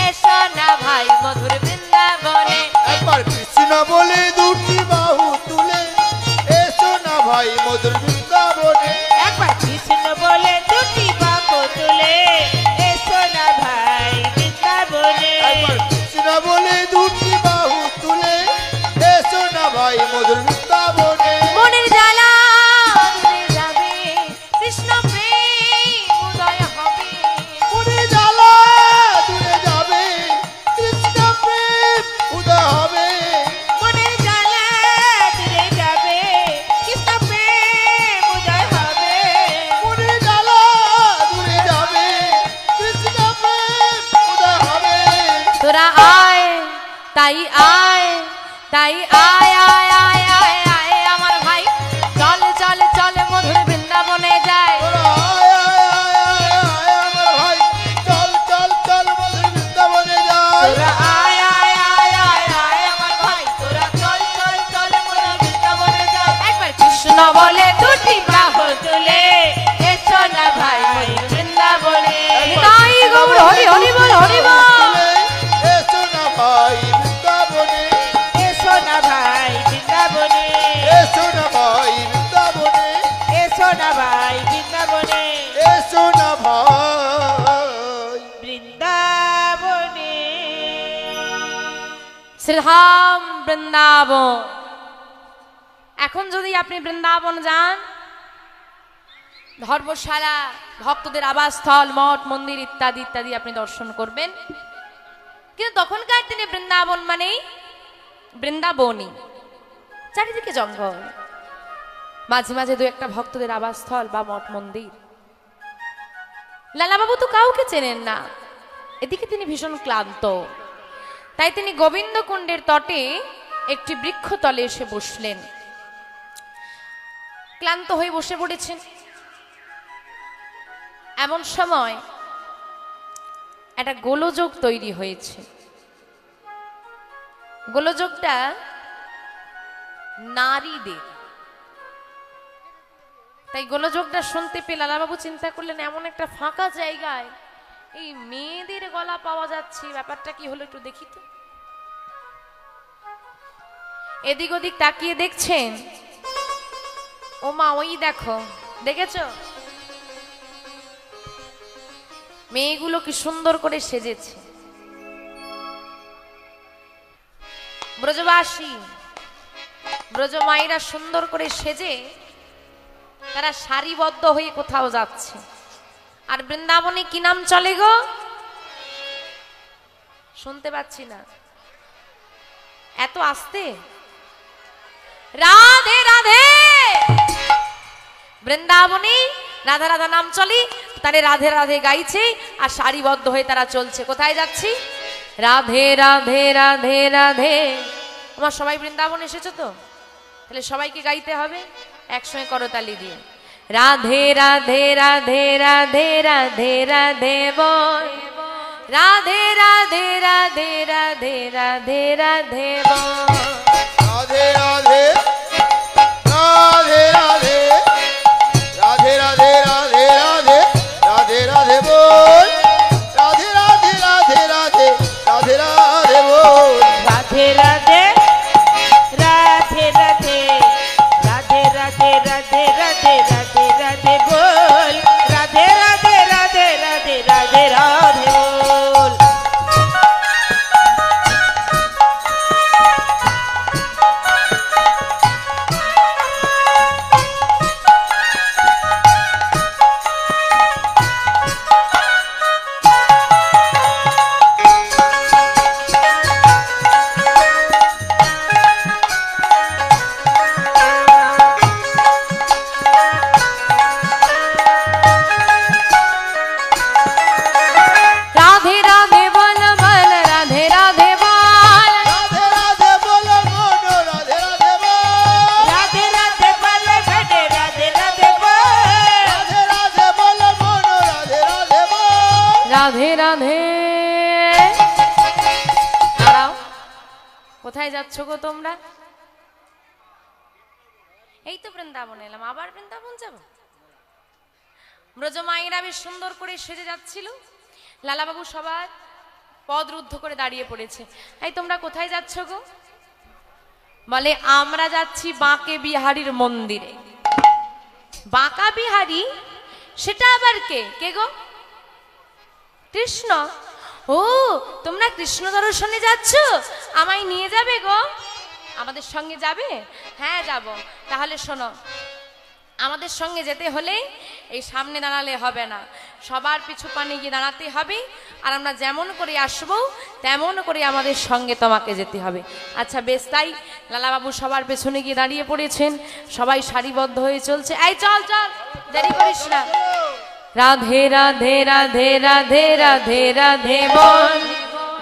A: এসো না ভাই মধুর বৃন্দাবনে।
B: একবার কৃষ্ণ বলে দুটি বাহু তুলে এসো না ভাই মধুর বৃন্দাবনে।
C: একবার কৃষ্ণ বলে দুটি বাহু তুলে এসো না ভাই বৃন্দাবনে।
B: একবার কৃষ্ণ বলে দুটি বাহু তুলে এসো না ভাই মধুর বৃন্দাবনে।
A: মনের জ্বালা দূরে যাবে, কৃষ্ণ প্রেম উদয় হবে।
B: মনে জ্বালা দূরে যাবে, কৃষ্ণ প্রেম উদয় হবে।
C: মনের জ্বালা দূরে যাবে, কৃষ্ণ প্রেম উদয় হবে।
B: মনে জ্বালা দূরে যাবে, কৃষ্ণ প্রেম উদয় হবে।
A: তোরা আয় তাই আয়, তাই আয় আয় আয় আয় আয় আমার ভাই, চল চল চল মধুর বৃন্দাবনে যায়।
B: তোরা আয় আয় আয় আয় আয় আমার ভাই, চল চল চল মধুর বৃন্দাবনে যাই।
C: তোরা আয় আয় আয় আয় আয় আমার ভাই, তোরা চল চল চল মধুর বৃন্দাবনে যাই।
A: একবার কৃষ্ণ বলে দুটি বাহু
C: তুলে এসো না ভাই মধুর বৃন্দাবনে।
A: তাই গৌর হরি হরি বল হরি বল।
B: এসো না ভাই বৃন্দাবনে,
C: এসো না ভাই বৃন্দাবনে,
B: এসো না ভাই বৃন্দাবনে,
C: এসো না ভাই বৃন্দাবনে,
B: এসো না ভাই।
C: বৃন্দাবনে।
A: শ্রীধাম বৃন্দাবন। এখন যদি আপনি বৃন্দাবন যান, ধর্মশালা, ভক্তদের আবাসস্থল, মঠ মন্দির ইত্যাদি ইত্যাদি আপনি দর্শন করবেন। কিন্তু তখনকার দিনে বৃন্দাবন মানেই বৃন্দাবনই, চারিদিকে জঙ্গল, মাঝে মাঝে দু একটা ভক্তদের আবাসস্থল বা মঠ মন্দির। লালাবাবু তো কাউকে চেনেন না, এদিকে তিনি ভীষণ ক্লান্ত, তাই তিনি গোবিন্দকুণ্ডের তটে একটি বৃক্ষতলে এসে বসলেন। ক্লান্ত হয়ে বসে পড়েছেন। এমন সময় একটা গোলযোগ তৈরি হয়েছে। গোলযোগটা নারীদের। তাই গোলযোগটা শুনতে পেয়ে লালাবাবু চিন্তা করলেন, এমন একটা ফাঁকা জায়গায় এই মেয়েদের গলা পাওয়া যাচ্ছে, ব্যাপারটা কি হলো একটু দেখি তো। এদিক ওদিক তাকিয়ে দেখছেন, ও মা ওই দেখো, দেখেছো মেয়েগুলো কি সুন্দর করে সেজেছে। ব্রজবাসী ব্রজ মায়েরা সুন্দর করে সেজে তারা সারিবদ্ধ হয়ে কোথাও যাচ্ছে। আর বৃন্দাবনে কি নাম চলে গো? শুনতে পাচ্ছি না, এত আস্তে। রাধে রাধে বৃন্দাবনে রাধা রাধা নাম চলে, তারে রাধে রাধে গাইছে আর সারিবদ্ধ হয়ে তারা চলছে। কোথায় যাচ্ছি? রাধে রাধে রাধে রাধে। তোমার সবাই বৃন্দাবন এসেছো তো, তাহলে সবাইকে গাইতে হবে একসঙ্গে করতালি দিয়ে। রাধে রাধে রাধে রাধে রাধে রাধে বল, রাধে রাধে রাধে রাধে রাধে রাধে বল।
B: রাধে রাধে রাধে রাধে রাধে রাধে রাধে রাধে রাধে রাধে বল, রাধে রাধে রাধে রাধে রাধে রাধে বল।
C: রাধে রাধে রাধে রাধে রাধে রাধে রাধে রাধে রাধে রাধে বল, রাধে রাধে রাধে রাধে রাধে রাধে বল।
A: রাধে রাধে বল বল, রাধে রাধে বল,
B: রাধে রাধে বল মন, রাধে রাধে বল,
C: রাধে রাধে বল বেটে, রাধে রাধে বল।
B: রাধে রাধে বল মন, রাধে রাধে বল।
A: রাধে রাধে। দাঁড়াও, কোথায় যাচ্ছ গো তোমরা? এই তো বৃন্দাবন এলাম, আবার বৃন্দাবন যাব? ব্রজমায়েরা বেশ সুন্দর করে সেজে যাচ্ছিল, লালাবাবু সবার পদ রুদ্ধ করে দাঁড়িয়ে পড়েছে। এই তোমরা কোথায় যাচ্ছ গো? বলে আমরা যাচ্ছি বাঁকে বিহারীর মন্দিরে। বাঁকা বিহারী সেটা আবার কে? কে গো? কৃষ্ণ। ও, তোমরা কৃষ্ণ দর্শনে যাচ্ছ, আমায় নিয়ে যাবে গো? আমাদের সঙ্গে যাবে? হ্যাঁ যাব। তাহলে শোনো, আমাদের সঙ্গে যেতে হলে এই সামনে দাঁড়ালে হবে না, সবার পিছু পানে গিয়ে দাঁড়াতে হবে। আর আমরা যেমন করে আসবো তেমন করে আমাদের সঙ্গে তোমাকে যেতে হবে। আচ্ছা বেশ, তাই লালাবাবু সবার পেছনে গিয়ে দাঁড়িয়ে পড়েছেন, সবাই সারিবদ্ধ হয়ে চলছে। এই চল চল, দেরি করিস না। রাধে রাধে রাধে রাধে রাধে রাধে বল,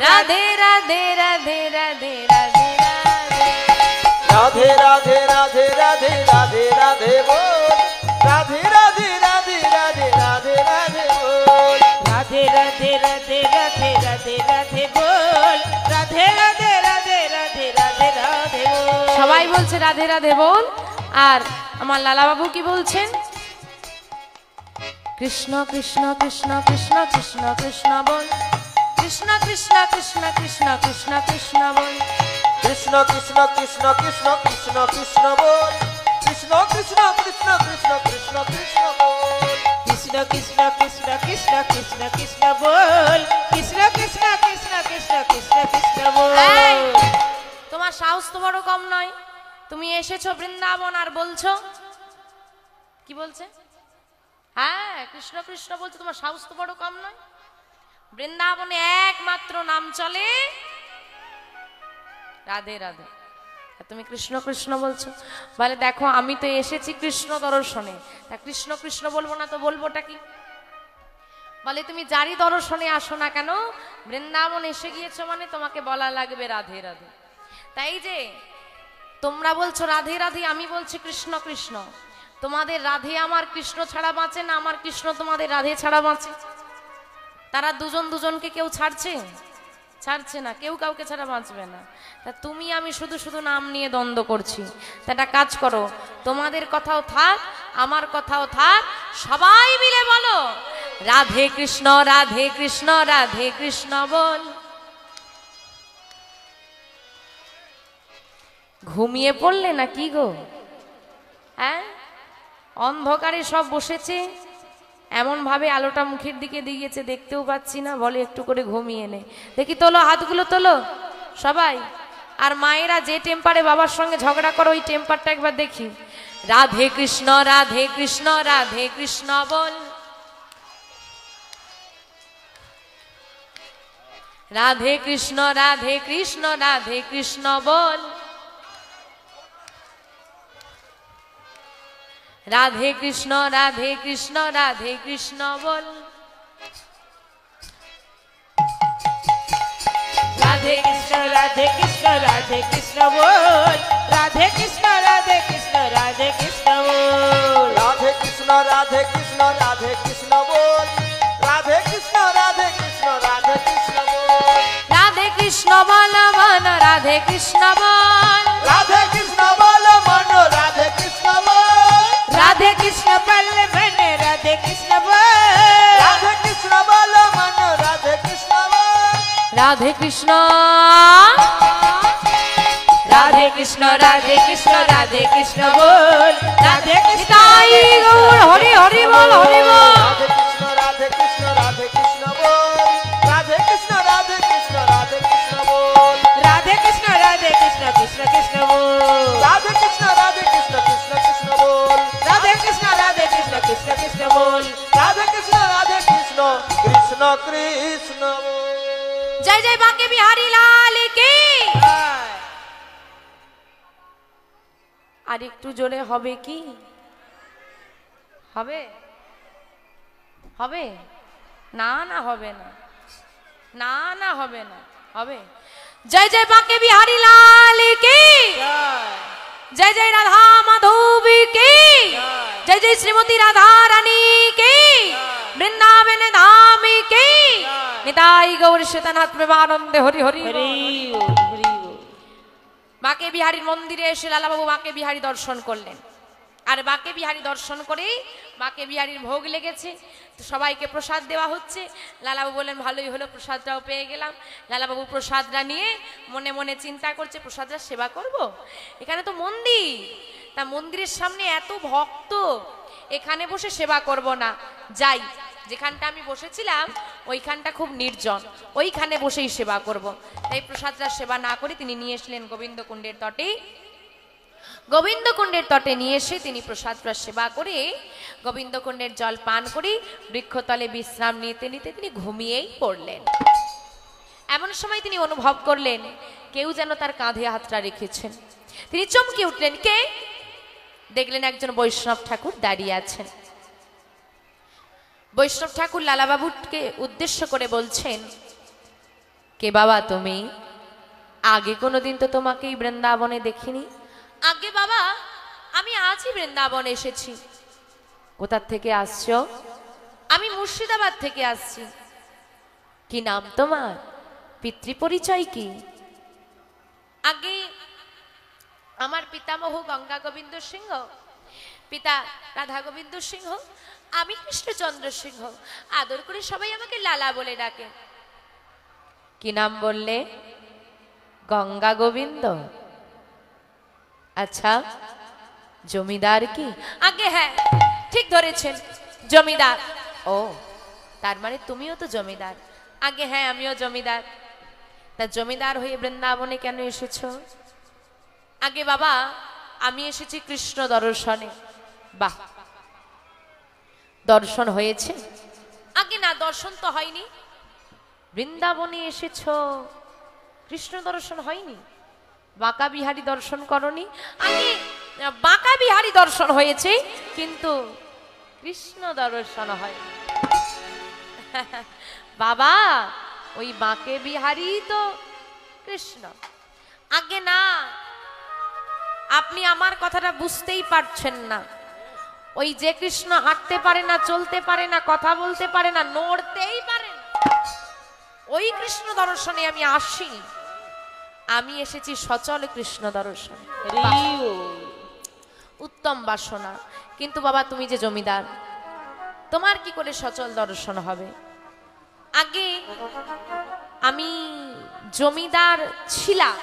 A: রাধে রাধে রাধে রাধে রাধে রাধে।
B: রাধে রাধে রাধে রাধে রাধে রাধে বল, রাধে রাধে রাধে রাধে রাধে রাধে বল।
C: রাধে রাধে রাধে রাধে রাধে রাধে বল, রাধে রাধে রাধে রাধে রাধে রাধে বল।
A: সবাই বলছে রাধে রাধে বল। আর আমার লালাবাবু কি বলছেন? কৃষ্ণ কৃষ্ণ কৃষ্ণ কৃষ্ণ কৃষ্ণ কৃষ্ণ বল, কৃষ্ণ কৃষ্ণ কৃষ্ণ কৃষ্ণ কৃষ্ণ কৃষ্ণ বল।
B: কৃষ্ণ কৃষ্ণ কৃষ্ণ কৃষ্ণ কৃষ্ণ কৃষ্ণ বল, কৃষ্ণ কৃষ্ণ কৃষ্ণ কৃষ্ণ কৃষ্ণ কৃষ্ণ বল।
C: কৃষ্ণ কৃষ্ণ কৃষ্ণ কৃষ্ণ কৃষ্ণ কৃষ্ণ বল, কৃষ্ণ কৃষ্ণ কৃষ্ণ কৃষ্ণ কৃষ্ণ কৃষ্ণ
A: এই,
C: বল।
A: তোমার সাহস তো বড় কম নয়, তুমি এসেছো বৃন্দাবন আর বলছো কি বলছে? হ্যাঁ কৃষ্ণ কৃষ্ণ বলছো, তোমার সাহস তো বড় কম নয়। বৃন্দাবনে একমাত্র নাম চলে রাধে রাধে, আর তুমি কৃষ্ণ কৃষ্ণ বলছো। বলে দেখো আমি তো এসেছি কৃষ্ণ দর্শনে, তা কৃষ্ণ কৃষ্ণ বলবো না তো বলবোটা কি? বলে তুমি যারই দর্শনে আসো না কেন, বৃন্দাবন এসে গিয়েছো মানে তোমাকে বলা লাগবে রাধে রাধে। তাই যে তোমরা বলছো রাধে রাধে, আমি বলছি কৃষ্ণ কৃষ্ণ। তোমাদের রাধে আমার কৃষ্ণ ছাড়া বাঁচে না, আমার কৃষ্ণ তোমাদের রাধে ছাড়া বাঁচে? তারা দুজন দুজনকে কেউ ছাড়ছে? ছাড়ছে না, কেউ কাউকে ছাড়া বাঁচবে না। তা তুমি আমি শুধু শুধু নাম নিয়ে দ্বন্দ্ব করছি। তা একটা কাজ করো, তোমাদের কথাও থাক আমার কথাও থাক, সবাই মিলে বলো রাধে কৃষ্ণ রাধে কৃষ্ণ রাধে কৃষ্ণ বল। ঘুমিয়ে পড়লে না কি গো? হ্যাঁ, অন্ধকারে সব বসেছে, এমন ভাবে আলোটা মুখের দিকে দিয়েছে দেখতেও পাচ্ছি না, বলে একটু করে ঘুমিয়ে নে। দেখি তোলো, হাতগুলো তোলো সবাই। আর মায়েরা যে টেম্পারে বাবার সঙ্গে ঝগড়া করো ওই টেম্পারটা একবার দেখি। রাধে কৃষ্ণ রাধে কৃষ্ণ রাধে কৃষ্ণ বল, রাধে কৃষ্ণ রাধে কৃষ্ণ রাধে কৃষ্ণ বল, রাধে কৃষ্ণ রাধে কৃষ্ণ রাধে কৃষ্ণ বল।
C: রাধে কৃষ্ণ রাধে কৃষ্ণ রাধে কৃষ্ণ বল। রাধে কৃষ্ণ রাধে কৃষ্ণ রাধে কৃষ্ণ বল।
B: রাধে কৃষ্ণ রাধে কৃষ্ণ রাধে কৃষ্ণ বল। রাধে কৃষ্ণ রাধে কৃষ্ণ রাধে কৃষ্ণ বল।
A: রাধে কৃষ্ণ বল মন রাধে কৃষ্ণ বল।
B: রাধে কৃষ্ণ বল মন রাধে কৃষ্ণ বল।
C: রাধে কৃষ্ণ বল মন রাধে কৃষ্ণ বল।
B: রাধে কৃষ্ণ বল মন রাধে কৃষ্ণ বল।
A: রাধে কৃষ্ণ
C: রাধে কৃষ্ণ রাধে কৃষ্ণ রাধে কৃষ্ণ বল। রাধে কৃষ্ণ
A: তাই গৌর হরি হরি বল হরি বল।
B: রাধে কৃষ্ণ রাধে কৃষ্ণ রাধে কৃষ্ণ বল। রাধে কৃষ্ণ রাধে কৃষ্ণ রাধে কৃষ্ণ বল।
C: রাধে কৃষ্ণ রাধে কৃষ্ণ কৃষ্ণ কৃষ্ণ বল।
B: রাধে কৃষ্ণ রাধে কৃষ্ণ কৃষ্ণ কৃষ্ণ বল।
C: রাধে কৃষ্ণ রাধে কৃষ্ণ কৃষ্ণ কৃষ্ণ বল।
B: রাধে কৃষ্ণ রাধে কৃষ্ণ কৃষ্ণ কৃষ্ণ বল।
A: জয় জয় বাঁকে বিহারী লাল কি। আর একটু জোরে হবে কি? হবে হবে না না হবে না না না হবে না হবে। জয় জয় বাঁকে বিহারী লাল কি। জয় জয় রাধা মাধব কি। জয় জয় শ্রীমতী রাধা রানী কি। বৃন্দাবন ধাম কি। নিতাই গৌর শ্বেতানাথ প্রেমানন্দে হরি হরি বল।
C: হরি বল, হরি বল।
A: বাঁকে বিহারীর মন্দিরে এসে লালাবাবু বাঁকে বিহারী দর্শন করলেন। আর বাঁকে বিহারী দর্শন করেই বাঁকে বিহারীর ভোগ লেগেছে, তো সবাইকে প্রসাদ দেওয়া হচ্ছে। লালাবাবু বললেন ভালোই হলো, প্রসাদটাও পেয়ে গেলাম। লালাবাবু প্রসাদটা নিয়ে মনে মনে চিন্তা করছে প্রসাদটা সেবা করব। এখানে তো মন্দির, তা মন্দিরের সামনে এত ভক্ত, এখানে বসে সেবা করব না, যাই যেখানটা আমি বসেছিলাম ওইখানটা খুব নির্জন, ওইখানে বসেই সেবা করব। তাই প্রসাদটা সেবা না করে তিনি নিয়ে এসলেন গোবিন্দকুণ্ডের তটে। গোবিন্দকুণ্ডের তটে নিয়ে এসে তিনি প্রসাদটা সেবা করে গোবিন্দকুণ্ডের জল পান করে বৃক্ষতলে বিশ্রাম নিতে নিতে তিনি ঘুমিয়েই পড়লেন। এমন সময় তিনি অনুভব করলেন কেউ যেন তার কাঁধে হাতটা রেখেছেন। তিনি চমকে উঠলেন, কে? দেখলেন একজন বৈষ্ণব ঠাকুর দাঁড়িয়ে আছেন। বৈষ্ণব ঠাকুর লালাবাবুকে উদ্দেশ্য করে বলছেন, কে বাবা তুমি? আগে কোনোদিন তো তোমাকে এই বৃন্দাবনে দেখিনি। আগে বাবা আমি আজই বৃন্দাবনে এসেছি। কোথা থেকে আসছো? আমি মুর্শিদাবাদ থেকে আসছি। কি নাম তোমার? পিতৃ পরিচয় কি? আগে আমার পিতামহ গঙ্গা গোবিন্দ সিংহ, পিতা রাধা গোবিন্দ সিংহ, আমি কৃষ্ণচন্দ্র সিংহ। আদর করে সবাই আমাকে লালা বলে ডাকে। কি নাম বললে? গঙ্গা গোবিন্দ। আচ্ছা জমিদার কি? আগে হ্যাঁ ঠিক ধরেছেন, জমিদার। ও তার মানে তুমিও তো জমিদার? আগে হ্যাঁ আমিও জমিদার। তা জমিদার হয়ে বৃন্দাবনে কেন এসেছো? আগে বাবা আমি এসেছি কৃষ্ণ দর্শনে। বাহ, দর্শন হয়েছে? আগে না, দর্শন তো হয়নি। বৃন্দাবনে এসেছো, কৃষ্ণ দর্শন হয়নি? বাঁকা বিহারী দর্শন করনি? আগে বাঁকা বিহারী দর্শন হয়েছে কিন্তু কৃষ্ণ দর্শন হয়। বাবা ওই বাঁকে বিহারী তো কৃষ্ণ। আগে না, আপনি আমার কথাটা বুঝতেই পারছেন না। ওই যে কৃষ্ণ হাঁটতে পারে না, চলতে পারে না, কথা বলতে পারে না, নড়তেই পারে না, ওই কৃষ্ণ দর্শনে আমি আসিনি। আমি এসেছি সচল কৃষ্ণ দর্শন। উত্তম বাসনা। কিন্তু বাবা তুমি যে জমিদার, তোমার কি করে সচল দর্শন হবে? আগে আমি জমিদার ছিলাম,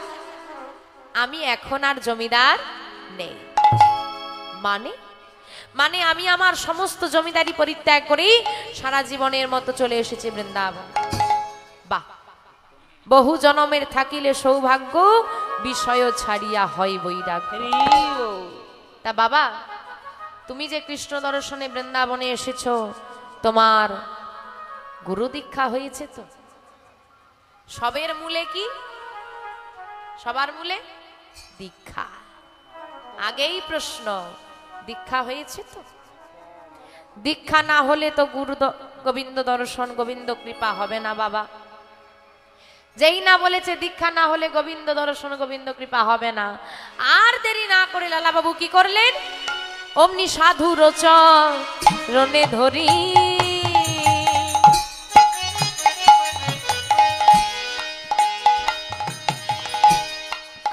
A: আমি এখন আর জমিদার নেই। মানে মানে আমি আমার সমস্ত জমিদারি পরিত্যাগ করে সারা জীবনের মতো চলে এসেছি বৃন্দাবন। বাহ, বহু জনমের থাকিলে সৌভাগ্য, বিষয় ছাড়িয়া হয় বৈরাগ্য। তা বাবা তুমি যে কৃষ্ণ দর্শনে বৃন্দাবনে এসেছো, তোমার গুরু দীক্ষা হয়েছে তো? সবের মূলে কি? সবার মূলে দীক্ষা। আগেই প্রশ্ন, দীক্ষা হয়েছে তো? দীক্ষা না হলে তো গোবিন্দ দর্শন গোবিন্দ কৃপা হবে না বাবা। যেই না বলেছে দীক্ষা না হলে গোবিন্দ দর্শন গোবিন্দ কৃপা হবে না, আর দেরি না করে লালা বাবু কি করলেন, অমনি সাধু রনে ধরি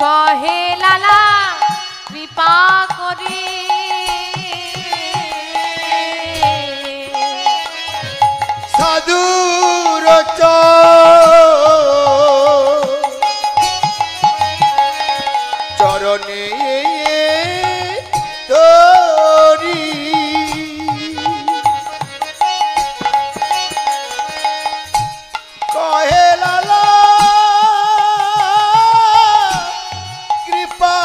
A: কহে লালা কৃপা করি
B: সাধুর চরণে তোরি কহে লালা কৃপা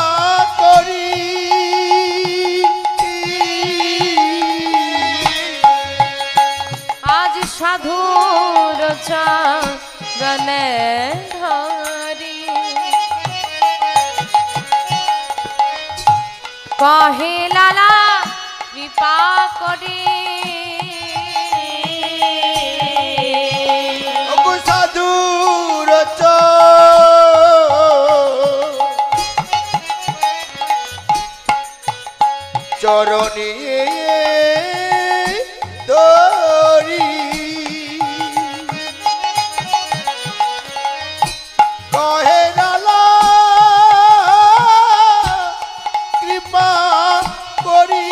B: করি
A: আজ সাধুর চরণে ধরি কহে লালা কৃপা করি
B: সাধুর চরণে দরি কহে লালা কৃপা করি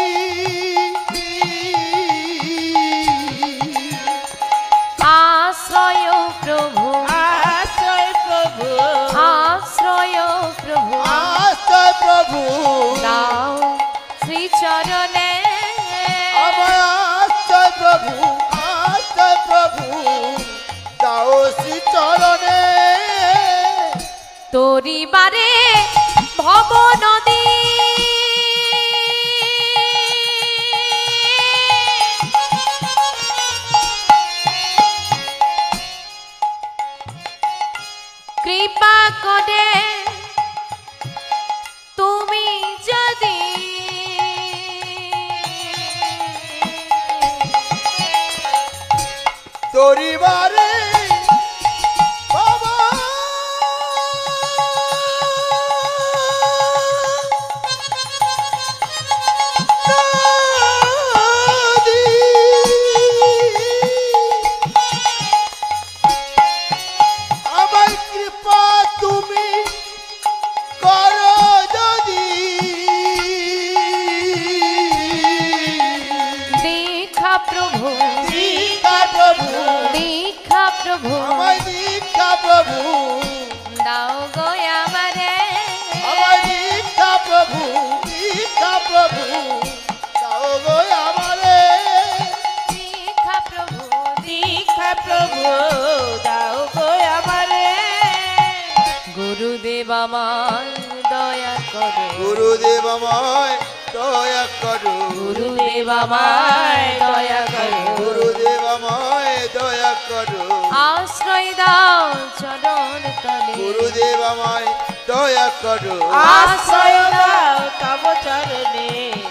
A: আশ্রয় প্রভু
C: আশ্রয় প্রভু
A: আশ্রয় প্রভু
B: আশ্রয় প্রভু
A: দাও শ্রী চরণে
B: আমার আশ্রয় প্রভু দাও শ্রী চরণে
A: তোরি বারে ভব নদী কৃপা করে তুমি যদি
B: তোরিবারে বাবা নদী আমার কৃপা তুমি করো যদি
A: দীক্ষা প্রভু
B: দীক্ষা প্রভু
A: দীক্ষা প্রভু
B: আমার দীক্ষা প্রভু
A: দাও গো আমারে
B: আমার দীক্ষা প্রভু দাও গো আমারে
A: দীক্ষা প্রভু
C: দীক্ষা প্রভু দাও গো আমারে
A: গুরুদেব আমার দয়া করো
B: গুরুদেব আমায় দয়া করো
A: গুরুদেব আমায় দয়া করো
B: গুরুদেব আমায় দয়া করো
A: আশ্রয় দাও চরণ তলে
B: গুরুদেব আমায় দয়া করো
C: আশ্রয় দাও তব চরণে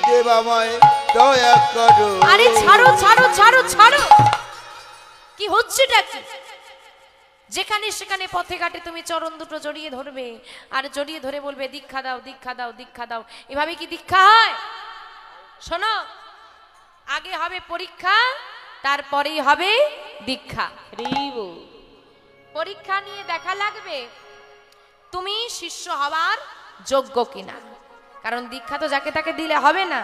B: দেব আমায় দয়া করো
A: আরে ছাড়ো ছাড়ো ছাড়ো ছাড়ো, কি হচ্ছেটা কি? যেখানে সেখানে পথে ঘাটে তুমি চরণ দুটো জড়িয়ে ধরবে আর জড়িয়ে ধরে বলবে দীক্ষা দাও দীক্ষা দাও দীক্ষা দাও। এভাবে কি দীক্ষা হয়? শোনো, আগে হবে পরীক্ষা, তারপরেই হবে দীক্ষা।
C: রিবু
A: পরীক্ষা নিয়ে দেখা লাগবে তুমি শিষ্য হবার যোগ্য কিনা, কারণ দীক্ষা তো যাকে তাকে দিলে হবে না,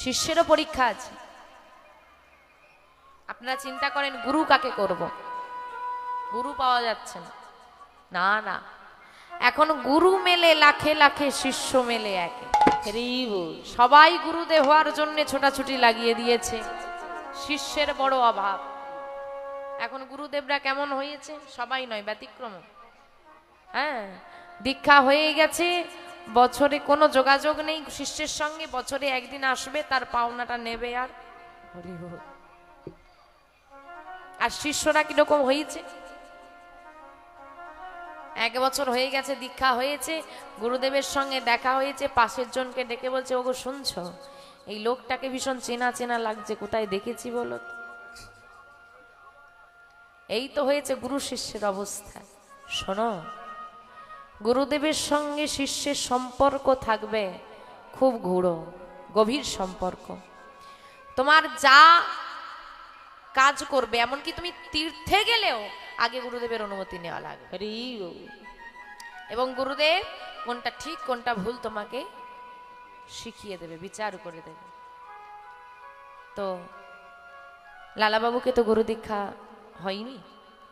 A: শিষ্যেরও পরীক্ষা আছে। আপনারা চিন্তা করেন গুরু কাকে করব, গুরু পাওয়া যাচ্ছে না, না না, এখন গুরু মেলে লাখে লাখে, শিষ্য মেলে একে।
C: রিবু
A: সবাই গুরুদেব হওয়ার জন্য ছোটাছুটি লাগিয়ে দিয়েছে, শিষ্যের বড় অভাব। এখন গুরুদেবরা কেমন হয়েছে? সবাই নয়, ব্যতিক্রম। হ্যাঁ, দীক্ষা হয়ে গেছে, বছরে কোনো যোগাযোগ নেই শিষ্যের সঙ্গে, বছরে একদিন আসবে, তার পাওনাটা নেবে আর হরি হরি। আর শিষ্যরা কিরকম হয়েছে? 1 বছর হয়ে গেছে, দীক্ষা হয়েছে, গুরুদেবের সঙ্গে দেখা হয়েছে, পাশের জনকে ডেকে বলছে, ওগো শুনছো, এই লোকটাকে ভীষণ চেনা চেনা লাগছে, কোথায় দেখেছি বলো তো? এই তো হয়েছে গুরু শিষ্যের অবস্থা। শোনো, গুরুদেবের সঙ্গে শিষ্যের সম্পর্ক থাকবে খুব গূঢ়, গভীর সম্পর্ক। তোমার যা কাজ করবে, এমনকি তুমি তীর্থে গেলেও আগে গুরুদেবের অনুমতি নেওয়া লাগবে।
C: হরি
A: এবং গুরুদেব কোনটা ঠিক কোনটা ভুল তোমাকে শিখিয়ে দেবে, বিচার করে দেবে। তো লালাবাবুকে তো গুরু দীক্ষা হয়নি,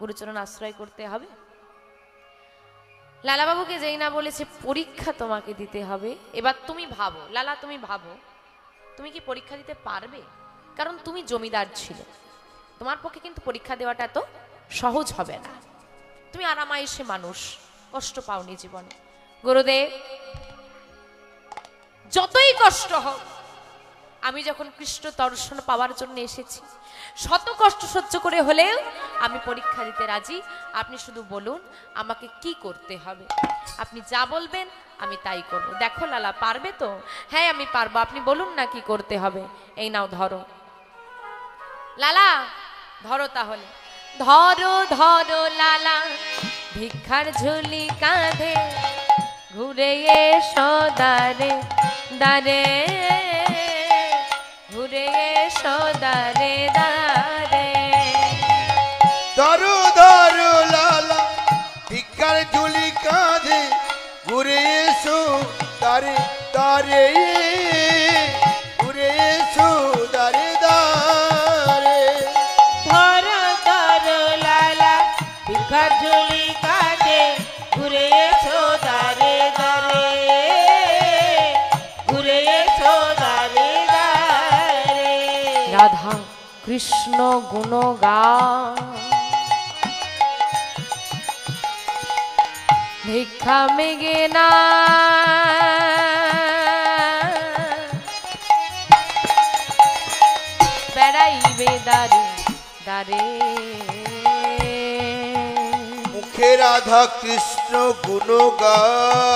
A: গুরুচরণ আশ্রয় করতে হবে। লালাবাবুকে যেই না বলেছে পরীক্ষা তোমাকে দিতে হবে, এবার তুমি ভাবো, লালা তুমি ভাবো, তুমি কি পরীক্ষা দিতে পারবে? কারণ তুমি জমিদার ছিলে, তোমার পক্ষে কিন্তু পরীক্ষা দেওয়াটা এত সহজ হবে না। তুমি আরামায়েশে মানুষ, কষ্ট পাওনি জীবনে। গুরুদেব, যতই কষ্ট হোক, আমি যখন কৃষ্ণ দর্শন পাওয়ার জন্য এসেছি, শত কষ্ট সহ্য করে হলেও আমি পরীক্ষা দিতে রাজি। আপনি শুধু বলুন আমাকে কি করতে হবে, আপনি যা বলবেন আমি তাই করব। দেখো লালা, পারবে তো? হ্যাঁ আমি পারবো, আপনি বলুন না কি করতে হবে। এই নাও ধরো। লালা ধরো, তাহলে ধরো ধরো লালা ভিক্ষার ঝুলি কাঁধে, ঘুরে এসো দারে দারে, ঘুরে এসো দারে দারে।
B: ধরো ধরো লালা ভিক্ষার ঝুলি কাঁধে, ঘুরে এসো দারে দারে, ঘুরে এসো দারে দারে।
C: ধরো ধরো লালা ভিক্ষার ঝুলি কাঁধে, ঘুরে এসো দারে দারে, ঘুরে এসো দারে দারে।
A: রাধা কৃষ্ণ গুণগান, ভিক্ষা মেগে না বেড়াইবে দারে দারে।
B: মুখে রাধা কৃষ্ণ গুণগান,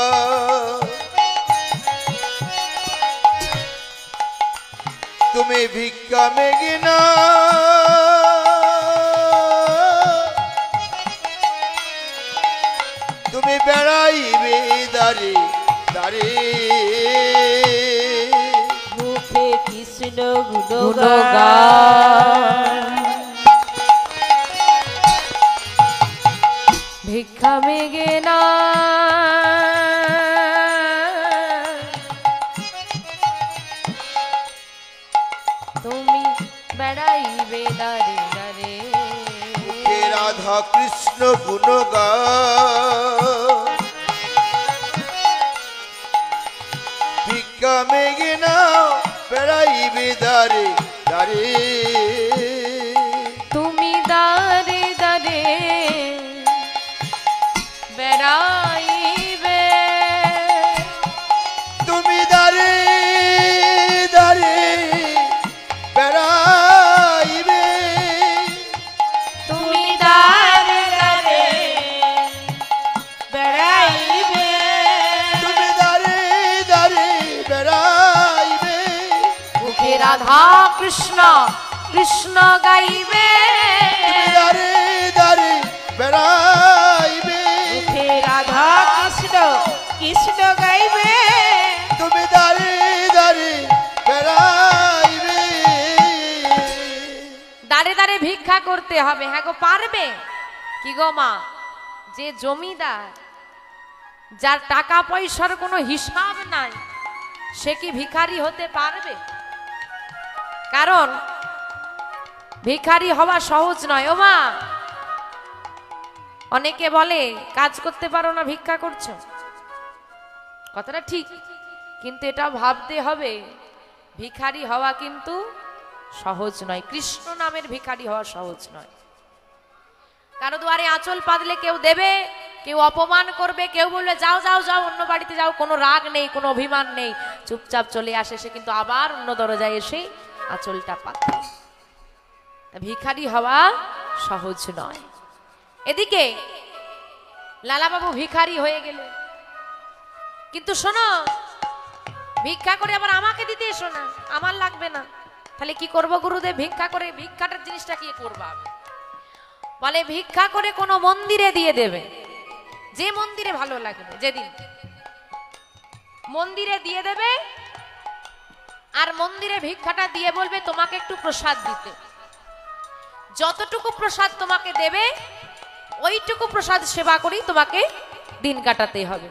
B: তুমি ভিক্ষা মেগে না তুমি বেড়াইবে দারে দারে।
C: মুখে কৃষ্ণ গুণগান,
A: গুণগান, ভিক্ষা মেগে না তুমি বেড়াইবে দারে দারে।
B: মুখে রাধা কৃষ্ণ গুণগান, ভিক্ষা মেগে না বেড়াইবে দারে দারে।
A: তুমি দারে দারে বেড়াইবে,
B: তুমি দারে দারে বেড়াইবে,
A: তুমি দারে দারে
C: বেড়াইবে।
B: তুমি দারে দারে বেড়াইবে।
A: মুখে রাধা কৃষ্ণ কৃষ্ণ গাইবে,
B: তুমি দারে দারে বেড়াইবে।
C: মুখে রাধা কৃষ্ণ কৃষ্ণ গাইবে,
B: তুমি দারে দারে বেড়াইবে।
A: দাঁড়ে দাঁড়ে ভিক্ষা করতে হবে। হ্যাঁ গো, পারবে কি গো মা? যে জমিদার, যার টাকা পয়সার কোনো হিসাব নাই, সে কি ভিখারি হতে পারবে? কারণ ভিখারি হওয়া সহজ নয়। ও মা, অনেকে বলে কাজ করতে পারো না, ভিক্ষা করছো, কথাটা ঠিক, কিন্তু এটা ভাবতে হবে ভিখারি হওয়া কিন্তু সহজ নয়। কৃষ্ণ নামের ভিখারি হওয়া সহজ নয়। কারো দুয়ারে আঁচল পাতলে কেউ দেবে, কেউ অপমান করবে, কেউ বলবে যাও যাও যাও অন্য বাড়িতে যাও, কোনো রাগ নেই, কোনো অভিমান নেই, চুপচাপ চলে আসে, সে কিন্তু আবার অন্য দরজায় এসে আঁচলটা পাতে। ভিখারি হওয়া সহজ নয়। এদিকে লালাবাবু ভিখারি হয়ে গেল। কিন্তু শোনো, ভিক্ষা করে আবার আমাকে দিতে এসো না, আমার লাগবে না। তাহলে কি করব গুরুদেব? ভিক্ষা করে, ভিক্ষাটার জিনিসটা কি করবো আমি? বলে ভিক্ষা করে কোনো মন্দিরে দিয়ে দেবে, যে মন্দিরে ভালো লাগবে, যেদিন মন্দিরে দিয়ে দেবে। আর মন্দিরে ভিক্ষাটা দিয়ে বলবে তোমাকে একটু প্রসাদ দিতে। যতটুকু প্রসাদ তোমাকে দেবে ওইটুকু প্রসাদ সেবা করেই তোমাকে দিন কাটাতে হবে।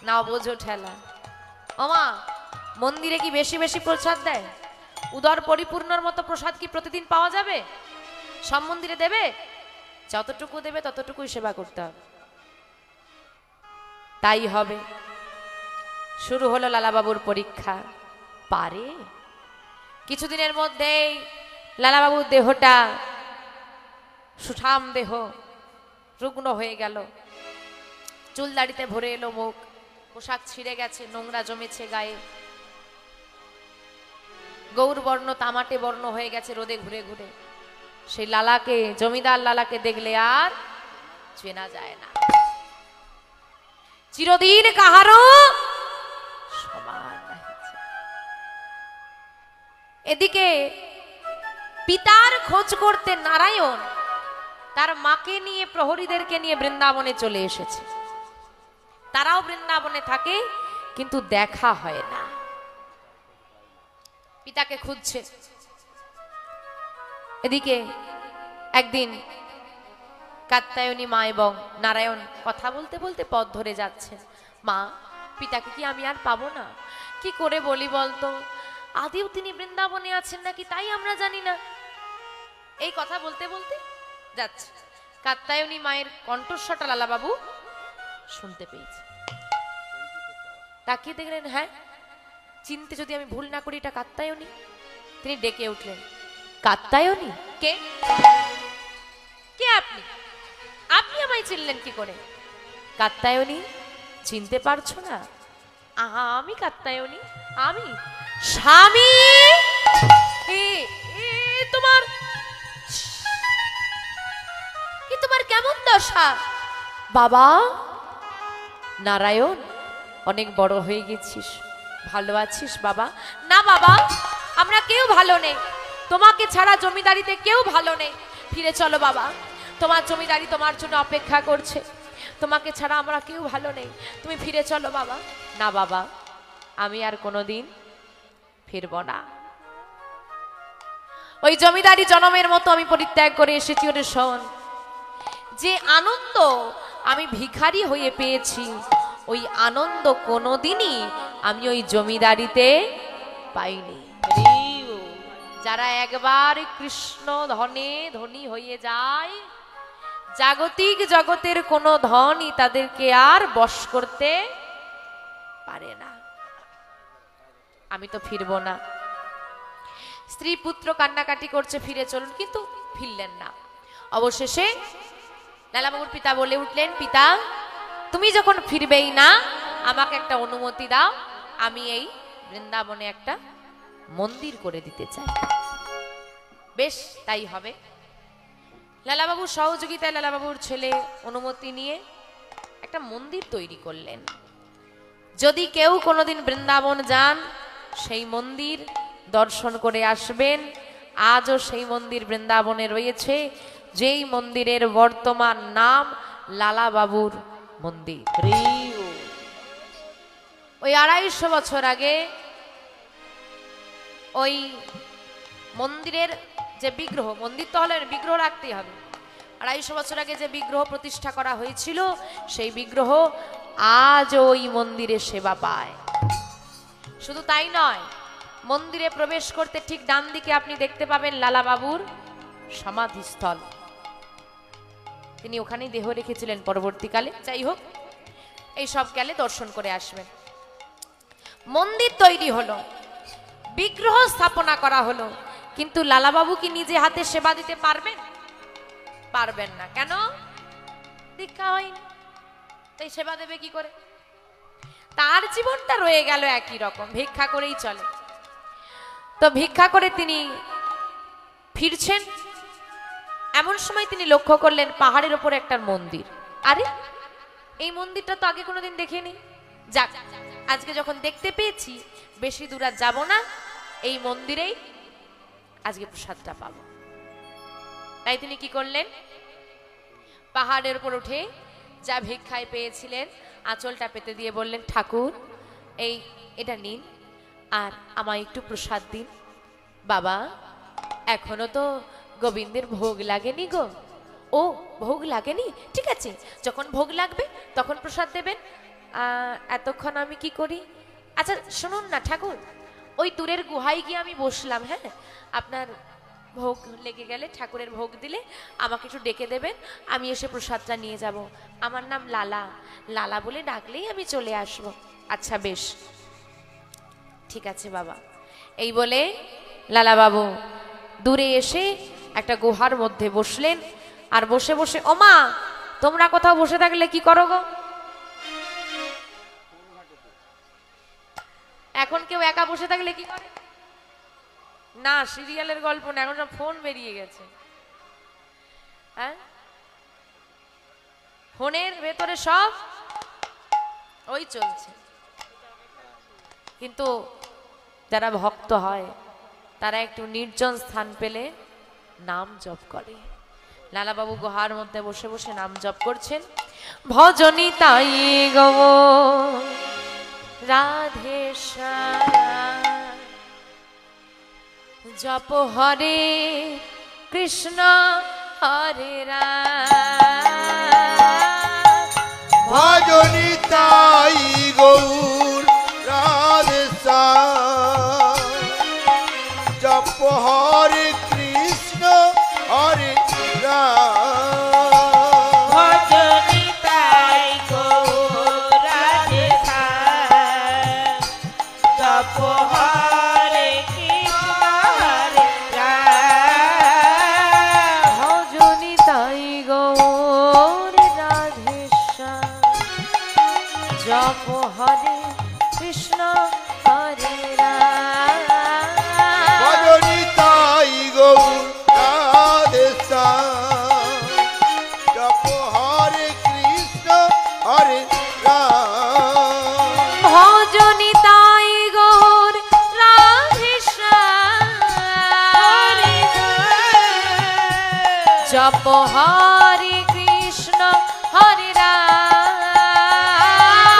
A: নাও বোঝো ঠেলা। ওমা, মন্দিরে কি বেশি বেশি প্রসাদ দেয়? উদর পরিপূর্ণর মতো প্রসাদ কি প্রতিদিন পাওয়া যাবে? সব মন্দিরে দেবে? যতটুকু দেবে ততটুকুই সেবা করতে হবে। তাই হবে। শুরু হলো লালাবাবুর পরীক্ষা। পারে? কিছুদিনের মধ্যেই লালাবাবুর দেহটা, সুঠাম দেহ, রুগ্ন হয়ে গেল। চুল দাড়িতে ভরে এলো মুখ, পোশাক ছিঁড়ে গেছে, নোংরা জমেছে গায়ে, গৌর বর্ণ তামাটে বর্ণ হয়ে গেছে রোদে ঘুরে ঘুরে। সেই লালাকে, জমিদার লালাকে দেখলে আর চেনা যায় না। চিরদিন কাহারও সমান নাহিছে। এদিকে পিতার খোঁজ করতে নারায়ণ তার মাকে নিয়ে, প্রহরীদেরকে নিয়ে বৃন্দাবনে চলে এসেছে। তারাও বৃন্দাবনে থাকে, কিন্তু দেখা হয় না। পিতাকে খুঁজছে। এদিকে একদিন কাত্যায়নী মা এবং নারায়ণ কথা বলতে বলতে পথ ধরে যাচ্ছে। মা, পিতাকে কি আমি আর পাবো না? কি করে বলি বলতো? আদিও তিনি বৃন্দাবনে আছেন নাকি তাই আমরা জানি না। এই কথা বলতে বলতে যাচ্ছে। কাত্যায়নী মায়ের কণ্ঠস্বরটা লালাবাবু শুনতে পেয়েছে। তাকিয়ে দেখলেন, হ্যাঁ, চিনতে যদি আমি ভুল না করি এটা কাত্যায়নী। তিনি ডেকে উঠলেন, কাত্যায়নী? কে? কে আপনি? আপনি আমায় চিনলেন কি করে? কাত্যায়নী চিনতে পারছো না? আমি কাত্যায়নী, আমি স্বামী। তোমার তোমার কেমন দশা? বাবা নারায়ণ, অনেক বড় হয়ে গেছিস, ভালো আছিস বাবা? না বাবা, আমরা কেউ ভালো নেই, তোমাকে ছাড়া জমিদারিতে কেউ ভালো নেই। ফিরে চলো বাবা, তোমার জমিদারি তোমার জন্য অপেক্ষা করছে, তোমাকে ছাড়া আমরা কেউ ভালো নেই, তুমি ফিরে চলো বাবা। না বাবা, আমি আর কোনোদিন ফিরব না। ওই জমিদারি জনমের মতো আমি পরিত্যাগ করে এসেছি। ওরে শোন, যে আনন্দ আমি ভিখারি হয়ে পেয়েছি, ওই আনন্দ কোনোদিনই আমি ওই জমিদারিতে পাইনি। যারা একবার কৃষ্ণ ধনে ধনী হয়ে যায়, জাগতিক জগতের কোনো ধনই তাদেরকে আর বশ করতে পারে না। আমি তো ফিরবো না। স্ত্রী পুত্র কান্নাকাটি করছে, ফিরে চলুন, কিন্তু ফিরলেন না। অবশেষে লালাবাবুর পিতা বলে উঠলেন, পিতা তুমি যখন ফিরবেই না, আমাকে একটা অনুমতি দাও, আমি এই বৃন্দাবনে একটা মন্দির করে দিতে চাই। বেশ, তাই হবে। লালাবাবুর সহযোগিতায় লালাবাবুর ছেলে অনুমতি নিয়ে একটা মন্দির তৈরি করলেন। যদি কেউ কোনোদিন বৃন্দাবন যান, সেই মন্দির দর্শন করে আসবেন। আজও সেই মন্দির বৃন্দাবনে রয়েছে, যেই মন্দিরের বর্তমান নাম লালাবাবুর মন্দির। ওই 250 বছর আগে ওই মন্দিরের যে বিগ্রহ, মন্দির তো হলে বিগ্রহ রাখতেই হবে, 250 বছর আগে যে বিগ্রহ প্রতিষ্ঠা করা হয়েছিল, সেই বিগ্রহ আজ ওই মন্দিরে সেবা পায়। শুধু তাই নয়, মন্দিরে প্রবেশ করতে ঠিক ডান দিকে আপনি দেখতে পাবেন লালাবাবুর সমাধিস্থল। তিনি ওখানেই দেহ রেখেছিলেন পরবর্তীকালে। যাই হোক, এই সব গেলে দর্শন করে আসবেন। মন্দির তৈরি হলো, বিগ্রহ স্থাপনা করা হলো, কিন্তু লালাবাবু কি নিজে হাতে সেবা দিতে পারবেন? পারবেন না। কেন? দীক্ষা হয়নি, তাই সেবা দেবে কি করে? তার জীবনটা রয়ে গেল একই রকম, ভিক্ষা করেই চলে। তো ভিক্ষা করে তিনি ফিরছেন, এমন সময় তিনি লক্ষ্য করলেন পাহাড়ের ওপর একটা মন্দির। আরে এই মন্দিরটা তো আগে কোনোদিন দেখিনি, যাক আজকে যখন দেখতে পেয়েছি বেশি দূর আর যাবো না, এই মন্দিরেই আজকে প্রসাদটা পাবো। তাই তিনি কি করলেন, পাহাড়ের উপর উঠে যা ভিক্ষায় পেয়েছিলেন আঁচলটা পেতে দিয়ে বললেন, ঠাকুর এটা নিন আর আমায় একটু প্রসাদ দিন। বাবা এখনো তো গোবিন্দের ভোগ লাগেনি গো। ও ভোগ লাগেনি, ঠিক আছে, যখন ভোগ লাগবে তখন প্রসাদ দেবেন। এতক্ষণ আমি কি করি? আচ্ছা শুনুন না ঠাকুর, ওই দূরের গুহায় গিয়ে আমি বসলাম, হ্যাঁ আপনার ভোগ লেগে গেলে, ঠাকুরের ভোগ দিলে আমাকে একটু ডেকে দেবেন, আমি এসে প্রসাদটা নিয়ে যাব। আমার নাম লালা, লালা বলে ডাকলেই আমি চলে আসব। আচ্ছা বেশ, ঠিক আছে বাবা। এই বলে লালা বাবু দূরে এসে একটা গুহার মধ্যে বসলেন। আর বসে বসে, ওমা তোমরা কোথাও বসে থাকলে কি করো গো? এখন কেউ একা বসে থাকলে কি করে? না সিরিয়ালের গল্প না, এখন সব ফোন বেরিয়ে গেছে। হ্যাঁ ফোনের ভেতরে সব ওই চলছে। কিন্তু যারা ভক্ত হয় তারা একটু নির্জন স্থান পেলে নাম জপ করে। লালাবাবু গুহার মধ্যে বসে বসে নাম জপ করছেন। ভজনী তাই গো রাধে শ্যাম, জপ হরে কৃষ্ণ হরে রাম,
B: ভজনী তাই গৌর রাধে শ্যাম, জপ হরে কৃষ্ণ হরে রাম,
C: ভজনী তাই গৌর রাধে শ্যাম, জপ হরে কৃষ্ণ হরে রাম,
A: ভজনী তাই গৌর রাধে শ্যাম, জপ হরে কৃষ্ণ হরে রাম,
B: ভজনী তাই গৌর রাধে শ্যাম, জপ হরে কৃষ্ণ হরে রাম,
A: ভজনী তাই গৌর রাধে শ্যাম, জপ হরে কৃষ্ণ হরে রাম,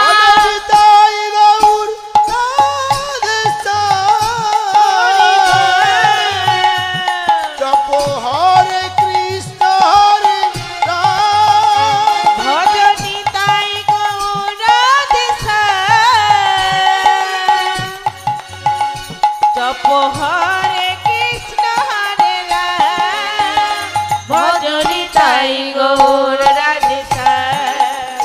B: ভজনী তাই গৌর রাধে শ্যাম, জপ হরে কৃষ্ণ হরে রাম,
C: ভজনী তাই গৌর রাধে শ্যাম, জপ হরে কৃষ্ণ হরে রাম, ভজনী তাই গৌর রাধে শ্যাম,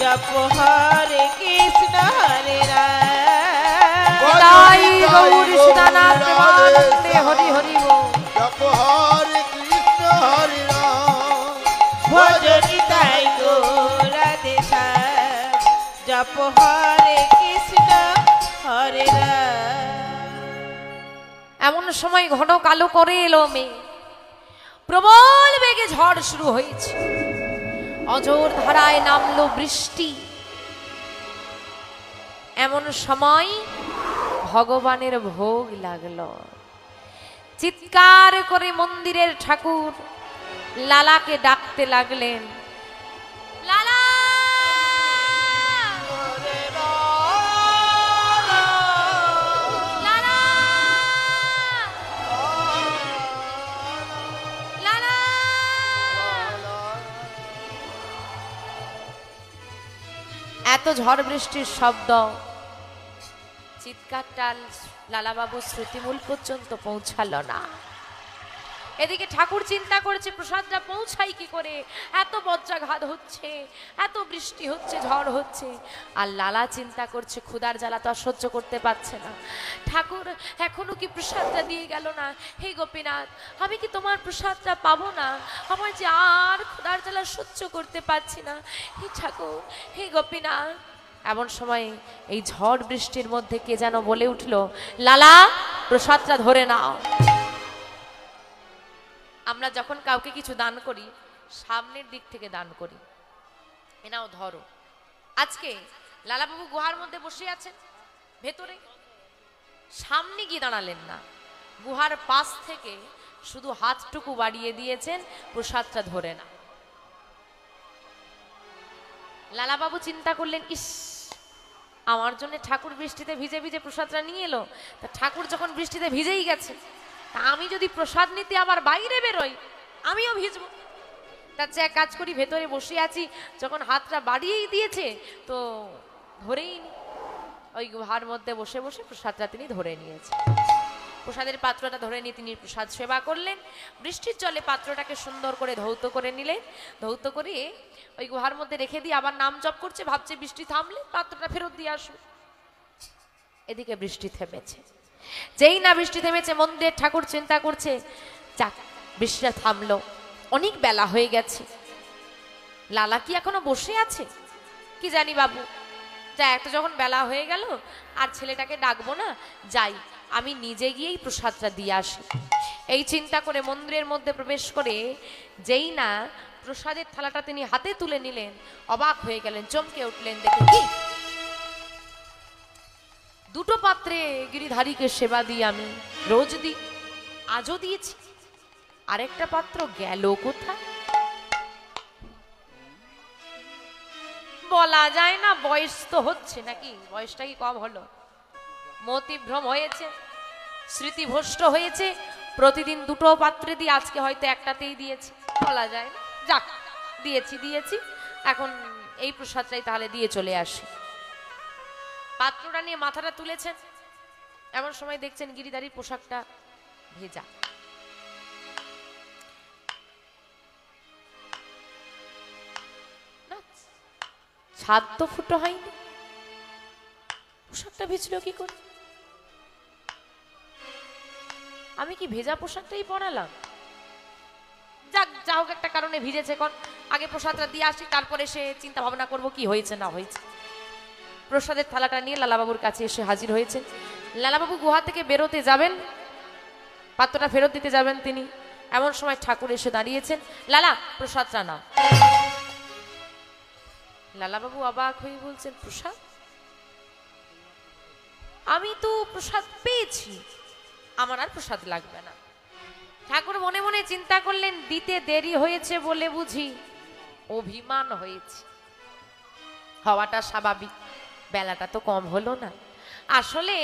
C: জপ হরে কৃষ্ণ হরে রাম,
A: তাই গৌর সীতানাথ প্রেমানন্দে হরি হরি বল।
B: জপ হরে কৃষ্ণ হরে রাম,
C: ভজনী তাই গৌর রাধে শ্যাম, জপ হরে কৃষ্ণ হরে রাম।
A: এমন সময় ঘন কালো করে এলো মেঘ, প্রবল বেগে ঝড় শুরু হয়েছে, অজর ধারায় নামলো বৃষ্টি। এমন সময় ভগবানের ভোগ লাগলো। চিৎকার করে মন্দিরের ঠাকুর লালাকে ডাকতে লাগলেন, লালা লালা লালা। এত ঝড় বৃষ্টির শব্দ, চিৎকারটা লালাবাবুর শ্রুতিমূল পর্যন্ত পৌঁছালো না। এদিকে ঠাকুর চিন্তা করেছে প্রসাদটা পৌঁছাই কি করে, এত বজ্রাঘাত হচ্ছে, এত বৃষ্টি হচ্ছে, ঝড় হচ্ছে। আর লালা চিন্তা করছে ক্ষুধার জ্বালা তো আর সহ্য করতে পারছে না। ঠাকুর এখনো কি প্রসাদটা দিয়ে গেল না? হে গোপীনাথ, আমি কি তোমার প্রসাদটা পাবো না? আমার যে আর ক্ষুধার জ্বালা সহ্য করতে পারছি না। হে ঠাকুর, হে গোপীনাথ। এমন সময় এই ঝড় বৃষ্টির মধ্যে কে যেন বলে উঠলো, লালা প্রসাদটা ধরে নাও। আমরা যখন কাউকে কিছু দান করি সামনের দিক থেকে দান করি, এনাও ধরো। আজকে লালাবাবু গুহার মধ্যে বসে আছেন ভেতরে, সামনে গিয়ে দাঁড়ালেন না, গুহার পাশ থেকে শুধু হাতটুকু বাড়িয়ে দিয়েছেন, প্রসাদটা ধরে না। লালাবাবু চিন্তা করলেন, ইস, আমার জন্য ঠাকুর বৃষ্টিতে ভিজে ভিজে প্রসাদটা নিয়ে এলো, তা ঠাকুর যখন বৃষ্টিতে ভিজেই গেছে, তা আমি যদি প্রসাদ নিতে আবার বাইরে বেরোই, আমিও ভিজবো। তার চেয়ে এক কাজ করি, ভেতরে বসে আছি, যখন হাতটা বাড়িয়েই দিয়েছে তো ধরেই নি। ওই গুহার মধ্যে বসে বসে প্রসাদটা তিনি ধরে নিয়েছেন। প্রসাদের পাত্রটা ধরে নিয়ে তিনি প্রসাদ সেবা করলেন। বৃষ্টির জলে পাত্রটাকে সুন্দর করে ধৌত করে নিলেন। ধৌত করে ওই গুহার মধ্যে রেখে দিয়ে আবার নাম জপ করছে, ভাবছে বৃষ্টি থামলে পাত্রটা ফেরত দিয়ে আসুন। এদিকে বৃষ্টি থেমেছে। যেই না বৃষ্টি থেমেছে, মন্দিরের ঠাকুর চিন্তা করছে, যাক বৃষ্টিটা থামলো, অনেক বেলা হয়ে গেছে, লালা কি এখনো বসে আছে কি জানি বাবু, যা একটা যখন বেলা হয়ে গেল আর ছেলেটাকে ডাকবো না, যাই আমি নিজে গিয়েই প্রসাদটা দিয়ে আসি। এই চিন্তা করে মন্দিরের মধ্যে প্রবেশ করে যেই না প্রসাদের থালাটা তিনি হাতে তুলে নিলেন, অবাক হয়ে গেলেন, চমকে উঠলেন, দেখে কি দুটো পাত্রে গিরিধারীকে সেবা দিই আমি, রোজ দিই, আজও দিয়েছি, আরেকটা পাত্র গেল কোথায়? বলা যায় না, বয়স তো হচ্ছে নাকি, বয়সটা কি কম হলো? মতিভ্রম হয়েছে, স্মৃতিভ্রষ্ট হয়েছে, প্রতিদিন দুটো পাত্রে দিয়ে আজকে হয়তো একটাতেই দিয়েছে, বলা যায় না। যাক, দিয়েছি, এখন এই প্রসাদটাই তাহলে দিয়ে চলে আসি। পাত্রটা নিয়ে মাথাটা তুলেছেন, এমন সময় দেখছেন গিরিধারীর পোশাকটা ভেজা। ছাদ তো ফুটো হয়নি, পোশাকটা ভিজলো কি করে? আমি কি ভেজা পোশাকটাই পরালাম? যাক, যা হোক একটা কারণে ভিজেছে, কোন আগে প্রসাদটা দিয়ে আসি, তারপরে সে চিন্তা ভাবনা করব কি হয়েছে না হয়েছে। প্রসাদের থালাটা নিয়ে লালাবাবুর কাছে এসে হাজির হয়েছে। লালাবাবু গুহা থেকে বেরোতে যাবেন, পাত্রটা ফেরত দিতে যাবেন তিনি, এমন সময় ঠাকুর এসে দাঁড়িয়েছেন। লালা, প্রসাদটা নাও। লালাবাবু অবাক হয়ে বলছেন, প্রসাদ? আমি তো প্রসাদ পেয়েছি, আমার আর প্রসাদ লাগবে না। ঠাকুর মনে মনে চিন্তা করলেন, দিতে দেরি হয়েছে বলে বুঝি অভিমান হয়েছে। হওয়াটা স্বাভাবিক, বেলাটা তো কম হলো না। আসলে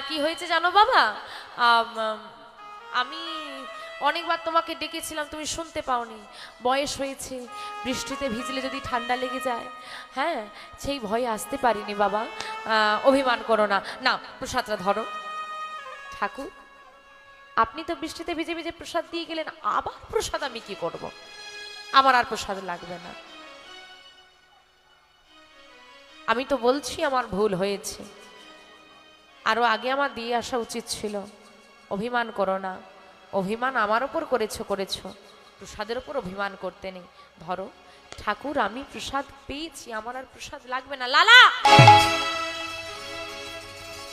A: কি হয়েছে জানো বাবা, আমি অনেকবার তোমাকে ডেকেছিলাম, তুমি শুনতে পাওনি, বয়স হয়েছে, বৃষ্টিতে ভিজলে যদি ঠান্ডা লেগে যায়, হ্যাঁ, সেই ভয়ে আসতে পারিনি বাবা, অভিমান করো না। না, প্রসাদটা ধরো। ঠাকুর, আপনি তো বৃষ্টিতে ভিজে ভিজে প্রসাদ দিয়ে গেলেন, আবার প্রসাদ আমি কি করব? আমার আর প্রসাদ লাগবে না। আমি তো বলছি আমার ভুল হয়েছে, আরো আগে আমার দিয়ে আসা উচিত ছিল। অভিমান করো না, অভিমান আমার ওপর করেছো, প্রসাদের ওপর অভিমান করতে নেই। ধরো ঠাকুর, আমি প্রসাদ পেয়েছি, আমার আর প্রসাদ লাগবে না। লালা,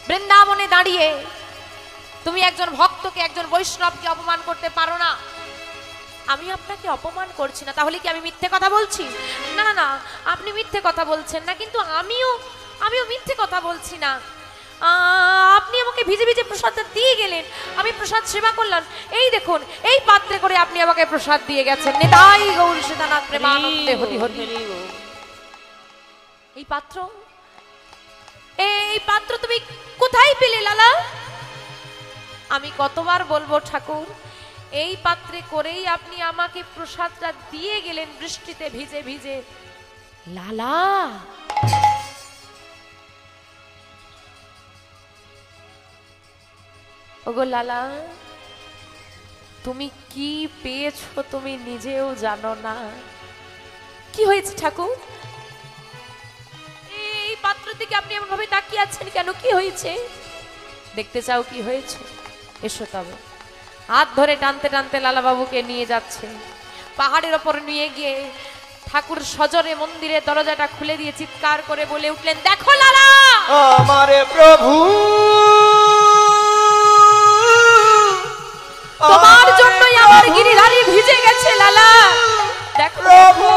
A: বৃন্দাবনে দাঁড়িয়ে তুমি একজন ভক্তকে, একজন বৈষ্ণবকে অপমান করতে পারো না। আমি আপনাকে অপমান করছি না, তাহলে কি আমি মিথ্যে কথা বলছি? না না, আপনি মিথ্যে কথা বলছেন না, কিন্তু আমিও মিথ্যে কথা বলছি না। আপনি আমাকে ভিজে ভিজে প্রসাদটা দিয়ে গেলেন, আমি প্রসাদ সেবা করলাম, এই দেখুন এই পাত্রে করে আপনি আমাকে প্রসাদ দিয়ে গেছেন। নিতাই গৌর সীতানাথ প্রেমানন্দে হরি হরি। এই পাত্র তুমি কোথায় পেলে লালা? আমি কতবার বলবো ঠাকুর, এই পাত্রে করেই আপনি আমাকে প্রসাদটা দিয়ে গেলেন বৃষ্টিতে ভিজে ভিজে। লালা, ওগো লালা, তুমি কি পেয়েছো তুমি নিজেও জানো না। কি হয়েছে ঠাকুর? এই পাত্র থেকে আপনি এমন ভাবে তাকিয়ে আছেন কেন? কি হয়েছে? দেখতে চাও কি হয়েছে? এসো তবে। হাত ধরে টানতে টানতে লালাবাবুকে নিয়ে যাচ্ছে, পাহাড়ের ওপর নিয়ে গিয়ে ঠাকুর সজরে মন্দিরের দরজাটা খুলে দিয়ে চিৎকার করে বলে উঠলেন, দেখো লালা,
B: আমারে প্রভু,
A: তোমার জন্যই আমার গিরিধারী ভিজে গেছে লালা। দেখো
B: প্রভু,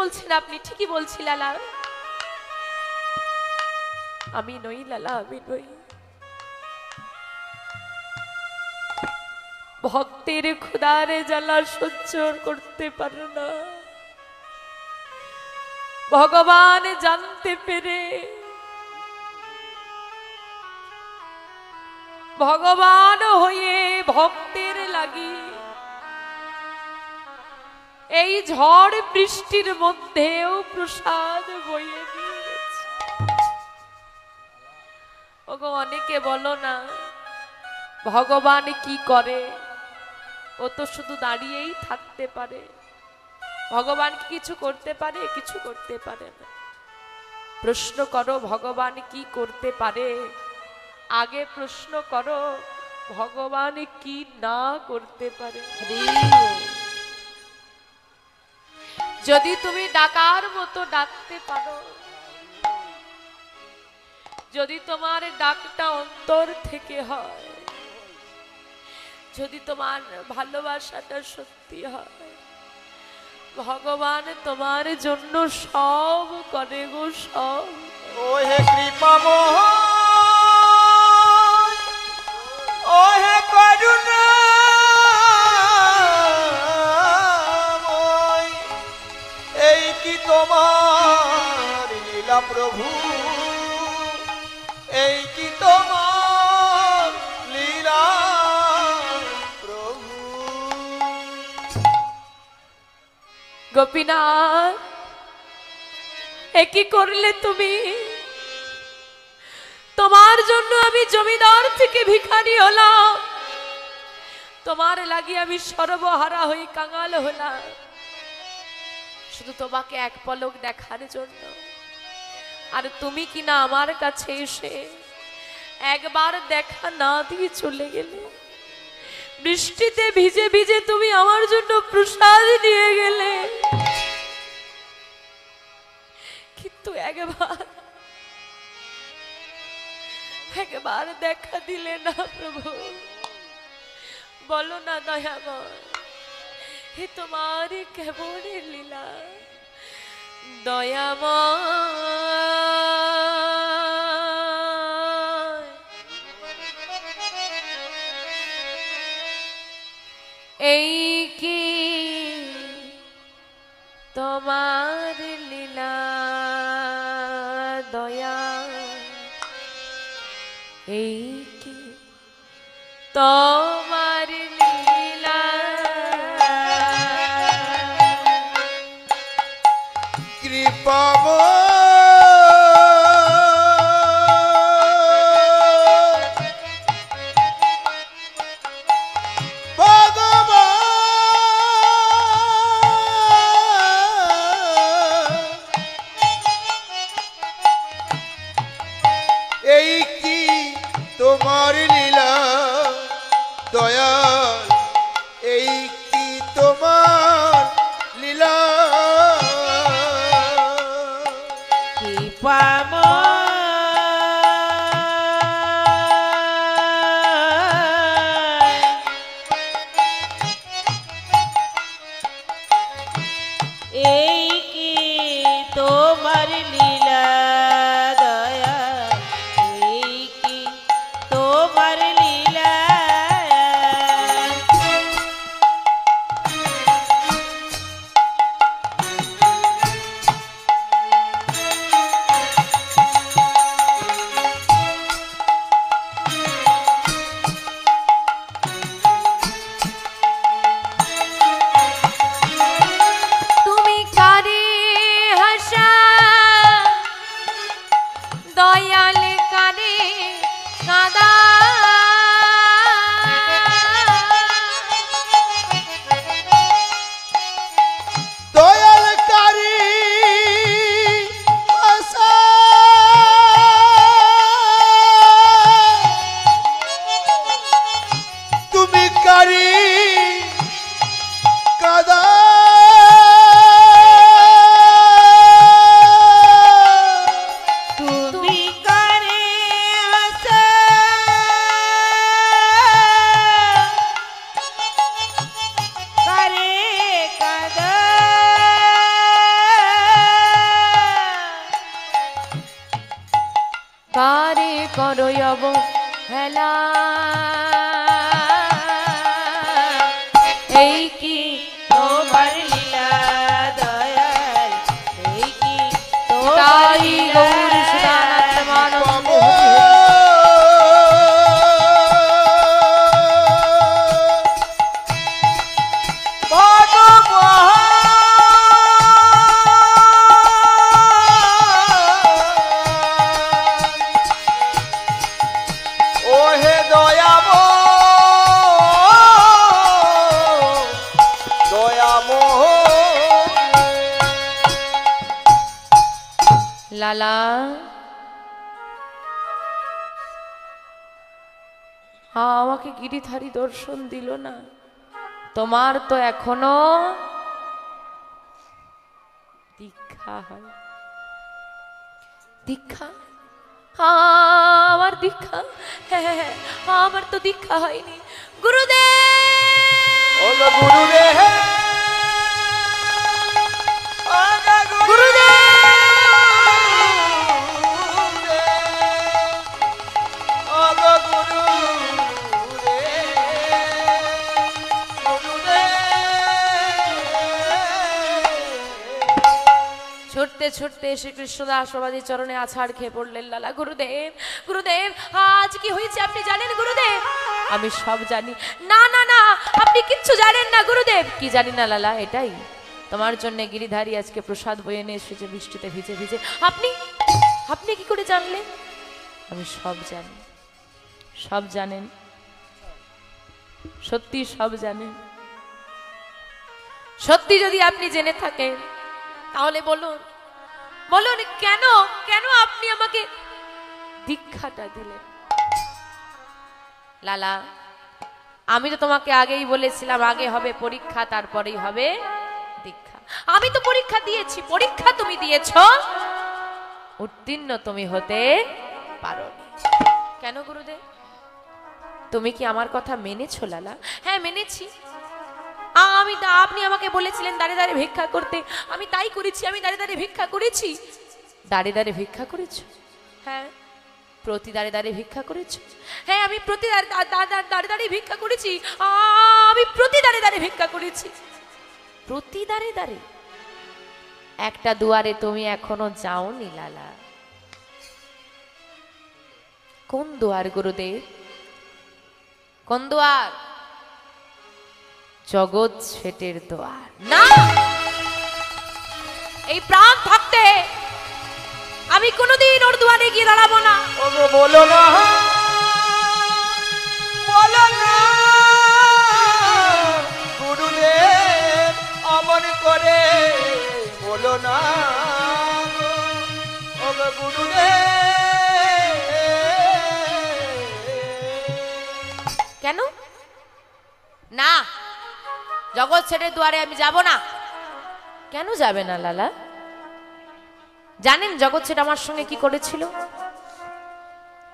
A: বলছেন আপনি? ঠিকই বলছি লালা, আমি নই লালা, আমি নই। ভক্তের ক্ষুধার জ্বালা সহ্য করতে পারে না ভগবান জানতে পেরে, ভগবান হয়ে ভক্তের লাগি এই ঝড় বৃষ্টির মধ্যেও প্রসাদ বইয়ে নিয়ে গেছে। ওগো অনেকে বলো না ভগবান কি করে, ও তো শুধু দাঁড়িয়েই থাকতে পারে। ভগবান কি কিছু করতে পারে? কিছু করতে পারে না। প্রশ্ন করো ভগবান কি করতে পারে, আগে প্রশ্ন করো ভগবান কি না করতে পারে। যদি তুমি ডাকার মতো ডাকতে পারো, যদি তোমার ডাকটা অন্তর থেকে হয়, যদি তোমার ভালোবাসাটা সত্যি হয়, ভগবান তোমার জন্য সব করে গো, সব।
B: ও হে কৃপাময়, ও হে করুণাময়, এই কি তোমার লীলা প্রভু, এই কি তোমার লীলা প্রভু।
A: গোপীনাথ, এ কি করলে তুমি? তোমার জন্য আমি জমিদার থেকে ভিখারি হলাম, তোমার লাগি আমি সর্বহারা হয়ে কাঙাল হলাম, শুধু তোমাকে এক পলক দেখার জন্য। আর তুমি কিনা আমার কাছে এসে একবার দেখা না দিয়ে চলে গেলে। বৃষ্টিতে ভিজে ভিজে তুমি আমার জন্য প্রসাদ নিয়ে গেলে, কিন্তু একবার দেখা দিলে না প্রভু। বলো না দয়াময়, হে তোমার কেমন লীলা দয়াময়। এই কি তোমার লীলা দয়া, এই কি তোমার লীলা।
B: কৃপাময়, এই কি তোমার লীলা দয়াল, এই কি তোমার লীলা।
C: এই কি তোমার লীলা দয়া, এই কি তোমার লীলা।
A: তুমি কারে হাসা অবহেলা। এই কি
C: তোমার লীলা দয়াল, এই কি তোমার
A: তাই
C: লীলা।
A: গৌর সুদানাথ মানন্দ
B: ওহে দয়াম দয়াম
A: লালা, আমাকে গিরিধারী দর্শন দিল না। তোমার তো এখনো দীক্ষা হয়। দীক্ষা? আমার দীক্ষা? হ্যাঁ, আমার তো দীক্ষা হয়নি গুরুদেব।
B: ও গুরুদেব
A: গুরুদেব ছুটতে ছুটতে এসে কৃষ্ণদাস বাবাজির চরণে আছাড় খেয়ে পড়লেন। লালা, গুরুদেব গুরুদেব, আজ কি হয়েছে আপনি জানেন গুরুদেব? আমি সব জানি। না না না, আপনি কিচ্ছু জানেন না গুরুদেব। কি জানি না লালা? এটাই তোমার জন্য গিরিধারী আজকে প্রসাদ বয়ে এনে এসেছে বৃষ্টিতে ভিজে ভিজে। আপনি আপনি কি করে জানলেন? আমি সব জানি। সব জানেন? সত্যি সব জানেন? সত্যি যদি আপনি জেনে থাকেন তাহলে বলুন, বলুন কেন কেন আপনি আমাকে দীক্ষাটা দিলেন? লালা, আমি তো তোমাকে আগেই বলেছিলাম, আগে হবে পরীক্ষা, তারপরেই হবে দীক্ষা। আমি তো পরীক্ষা দিয়েছি, পরীক্ষা তুমি দিয়েছো, উত্তীর্ণ তুমি হতে পারোনি। কেন গুরুদেব? তুমি কি আমার কথা মেনেছো লালা? হ্যাঁ মেনেছি। আপনি আমাকে বলেছিলেন দাঁড়ে দাঁড়ে ভিক্ষা করতে, আমি তাই করেছি। আমি দাঁড়ে দাঁড়ে ভিক্ষা করেছি। দাঁড়ে দাঁড়ে ভিক্ষা করেছো? হ্যাঁ। প্রতি দাঁড়ে দাঁড়ে ভিক্ষা করেছো? হ্যাঁ, আমি প্রতি দাঁড়ে দাঁড়িয়ে ভিক্ষা করেছি। আমি প্রতি দাঁড়ে দাঁড়ে ভিক্ষা করেছি। প্রতি দাঁড়ে দাঁড়ে? একটা দুয়ারে তুমি এখনো যাওনি লালা। কোন দুয়ার গুরুদেব? কোন দুয়ার? জগৎ ছেটের দোয়ার। না, এই প্রাণ থাকতে আমি কোনোদিন ওর দুয়ারে গিয়ে দাঁড়াবো না।
B: ওগো বলো না, বলো না গুরুদেব, অমন করে বলো না ওগো গুরুদেব।
A: কেন? না, জগৎ ছেটের দুয়ারে আমি যাব না। কেন যাবে না লালা? জানেন জগৎ ছেট আমার সঙ্গে কি করেছিল?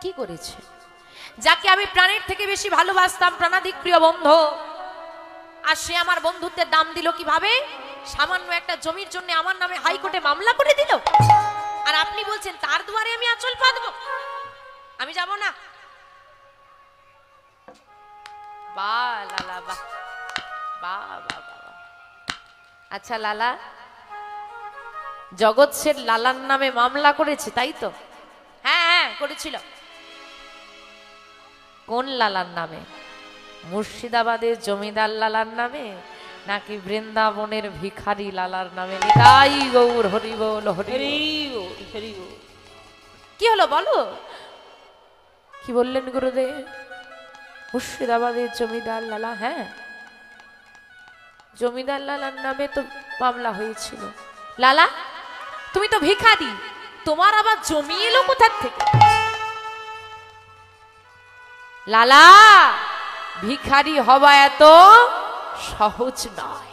A: কি করেছে? যাকে আমি প্রাণের থেকে বেশি ভালোবাসতাম, প্রাণাধিক প্রিয় বন্ধু, আর সে আমার বন্ধুত্বের দাম দিল কিভাবে? সামান্য একটা জমির জন্য আমার নামে হাইকোর্টে মামলা করে দিল। আর আপনি বলছেন তার দুয়ারে আমি আঁচল পাতবো? আমি যাব না। বাহ লালা, বাহ বাহ বাহ বাহ। আচ্ছা লালা, জগৎ শেঠ লালার নামে মামলা করেছে তাই তো? হ্যাঁ হ্যাঁ করেছিল। কোন লালার নামে? মুর্শিদাবাদের জমিদার লালার নামে নাকি বৃন্দাবনের ভিখারি লালার নামে? নিতাই গৌর হরি বল হরি বল।
C: হরি বল, হরি বল।
A: কি হলো বলো? কি বললেন গুরুদেব? মুর্শিদাবাদের জমিদার লালা? হ্যাঁ, জমিদার লালার নামে তো মামলা হয়েছিল। লালা, তুমি তো ভিখারি, তোমার আবার জমি এলো কোথার থেকে? লালা, ভিখারি হওয়া এত সহজ নয়।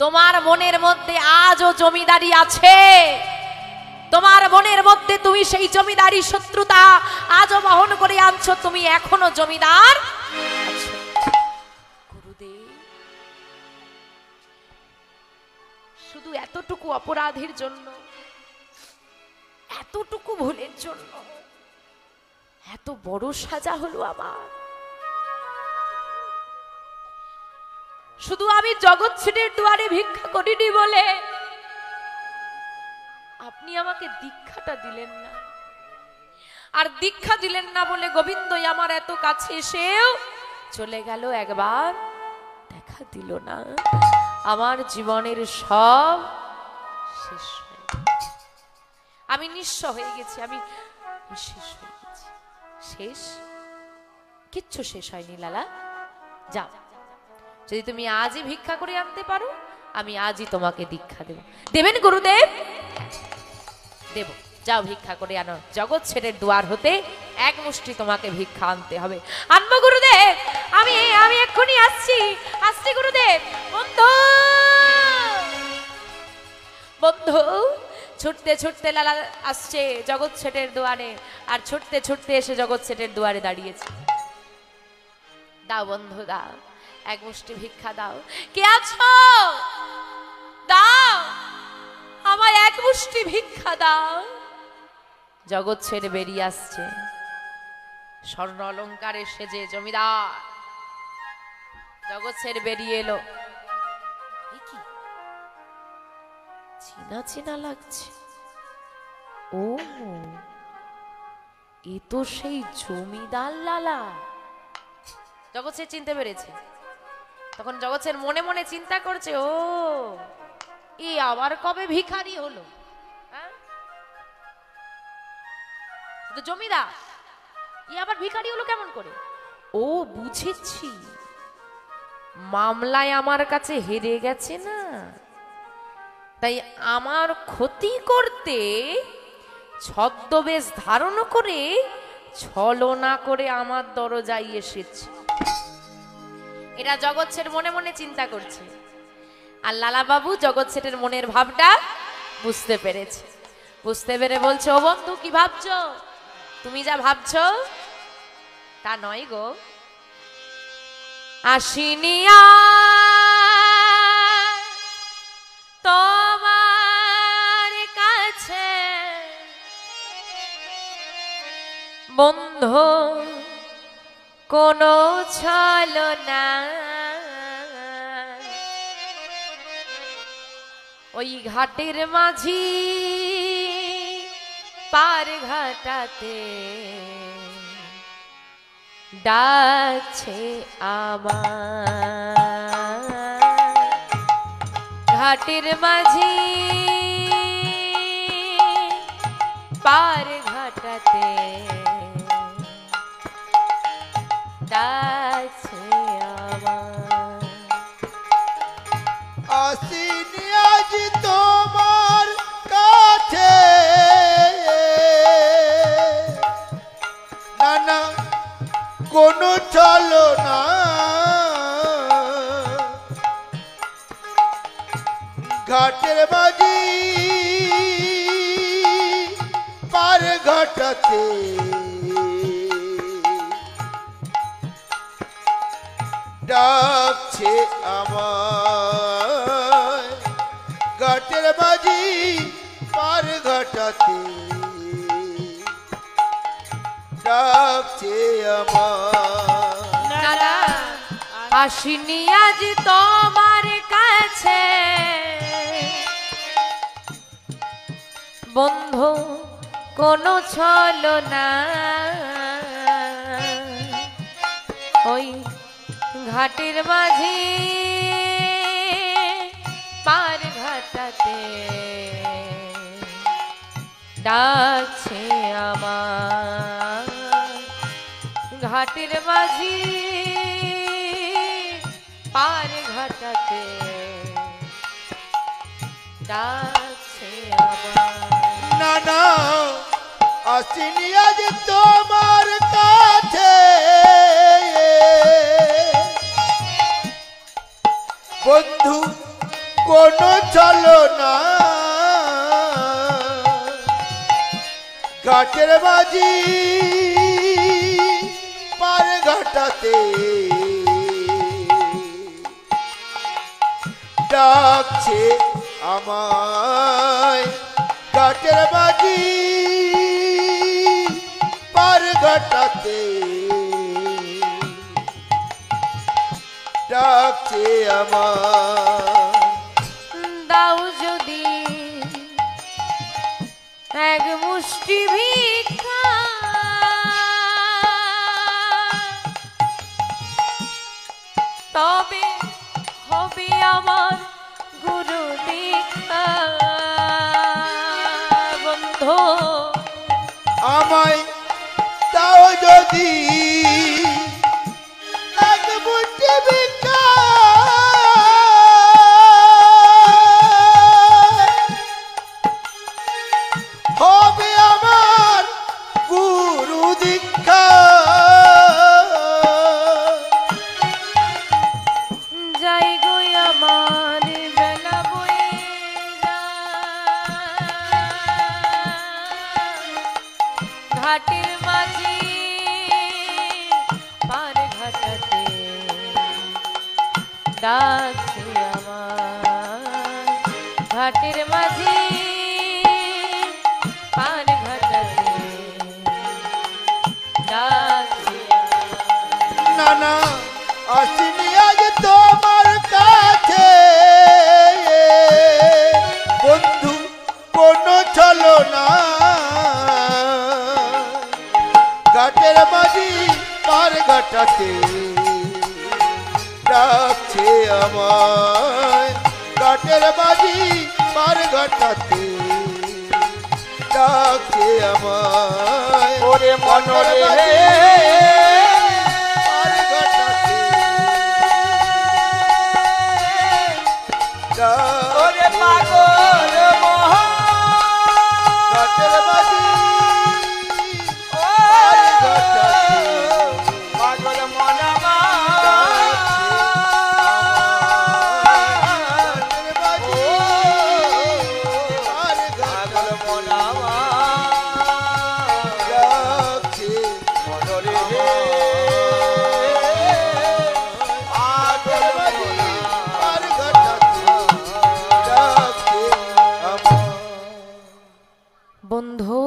A: তোমার মনের মধ্যে আজও জমিদারি আছে। তোমার মনের মধ্যে তুমি সেই জমিদারি শত্রুতা আজও বহন করে আনছো। তুমি এখনো জমিদার আছো। গুরুদেব, শুধু এতটুকু অপরাধের জন্য, এতটুকু ভুলের জন্য এত বড় সাজা হলো আমার। শুধু আমি জগৎ ছেড়ের দুয়ারে ভিক্ষা করিনি বলে আপনি আমাকে দীক্ষাটা দিলেন না, আর দীক্ষা দিলেন না বলে গোবিন্দই আমার এত কাছে এসেও চলে গেল, একবার দেখা দিল না। আমার জীবনের সব শেষ হয়ে গেছে, আমি নিঃস্ব হয়ে গেছি, আমি শেষ হয়ে গেছি। শেষ কিচ্ছু শেষ হয়নি লালা, যাও, যদি তুমি আজই ভিক্ষা করে আনতে পারো আমি আজই তোমাকে দীক্ষা দেব। দেবেন গুরুদেব? দেব, যাও ভিক্ষা করে আনো। জগৎ ছেড়ের দুয়ার হতে এক মুষ্টি তোমাকে ভিক্ষা আনতে হবে। আনবো গুরুদেব, আমি আমি এক্ষুনি আসছি, আসছি গুরুদেব। বন্ধু বন্ধু, ছুটতে ছুটতে লালা আসছে জগৎ ছেড়ের দুয়ারে, আর ছুটতে ছুটতে এসে জগৎ ছেড়ের দুয়ারে দাঁড়িয়েছে। দাও বন্ধু দাও, এক মুষ্টি ভিক্ষা দাও। কে আছো? দাও, আমায় এক মুষ্টি ভিক্ষা দাও। জগৎ ছেড়ে বেরিয়ে আসছে স্বর্ণ অলঙ্কারে সেজে জমিদার। জগৎ ছেড়ে বেরিয়ে এলো। এ কি চেনা চেনা লাগছে, ও এ তো সেই জমিদার লালা। জগৎ ছেড়ে চিনতে পেরেছে। তখন জগৎ ছেড়ে মনে মনে চিন্তা করছে, ও এ আবার কবে ভিখারি হলো? জমিদার ই আবার ভিখারি হলো কেমন করে? ও বুঝেছি, মামলায় আমার কাছে হেরে গেছে না, তাই আমার ক্ষতি করতে ছদ্মবেশ ধারণ করে ছলনা করে আমার দরজায় এসেছে। এরা জগৎ ছেড়ে মনে মনে চিন্তা করছে, আর লালা বাবু জগৎ ছেড়ের মনের ভাবটা বুঝতে পেরেছে। বুঝতে পেরে বলছে, ও বন্ধু কি ভাবছো? তুমি যা ভাবছো তা নয় গো। আসিনিয়া তোমার কাছে বন্ধু কোনো ছলনা, ওই ঘাটের মাঝি পার ঘাটাতে ডাকছে আমার। ঘাটের মাঝি পার ঘাটাতে ডাকছে আমার।
B: আসিনি আজ তোমার কাছে, না কোনো চলো না, ঘাটের মাঝি পার ঘাটাতে ডাকছে আমায়। ঘাটের মাঝি পার ঘাটাতে ডাকছে আমায়।
A: আসিনি আজ তোমার কাছে বন্ধু কোনো ছলনা, ওই ঘাটের মাঝি পার ঘাটাতে ডাকছে আমার। ঘাটের মাঝি পার ঘাটাতে ডাকছে আমার।
B: না আসিনি আজ তোমার কাছে বন্ধু কোনো চলো না, ঘাটের মাঝি পার ঘাটাতে ডাকছে আমায়। ঘাটের মাঝি পার ঘটাতে ডাকছে আমার।
A: দাও যদি এক মুষ্টি ভিক্ষা, তবে হবে আমার গুরু দীক্ষা। বন্ধু
B: আমায় দাও যদি এক মুঠি ভিক্ষা, হবে আমার গুরু দীক্ষা।
A: যাই গো আমার বেলা বয়ে ঘাটের মাঝি পার ঘাটাতে ডাকছে আমার। ঘাটের মাঝি পার ঘাটাতে ডাকছে আমার।
B: না না আসিনি আজ তোমার কাছে বন্ধু কোনো চলো না, ঘাটের মাঝি পার ঘাটাতে ডাকছে আমায়। ঘাটের মাঝি পার ঘাটাতে ডাকছে আমায়। ওরে মনরে পার ঘাটাতে ওরে পাগল ঘাটের মাঝি পার ঘাটাতে পাগল মনামা ঘাটের মাঝি পার ঘাটাতে মনামা ডাকছে মনরে পাগল মাঝি পার ঘাটাতে ডাকছে আমার।
A: বন্ধু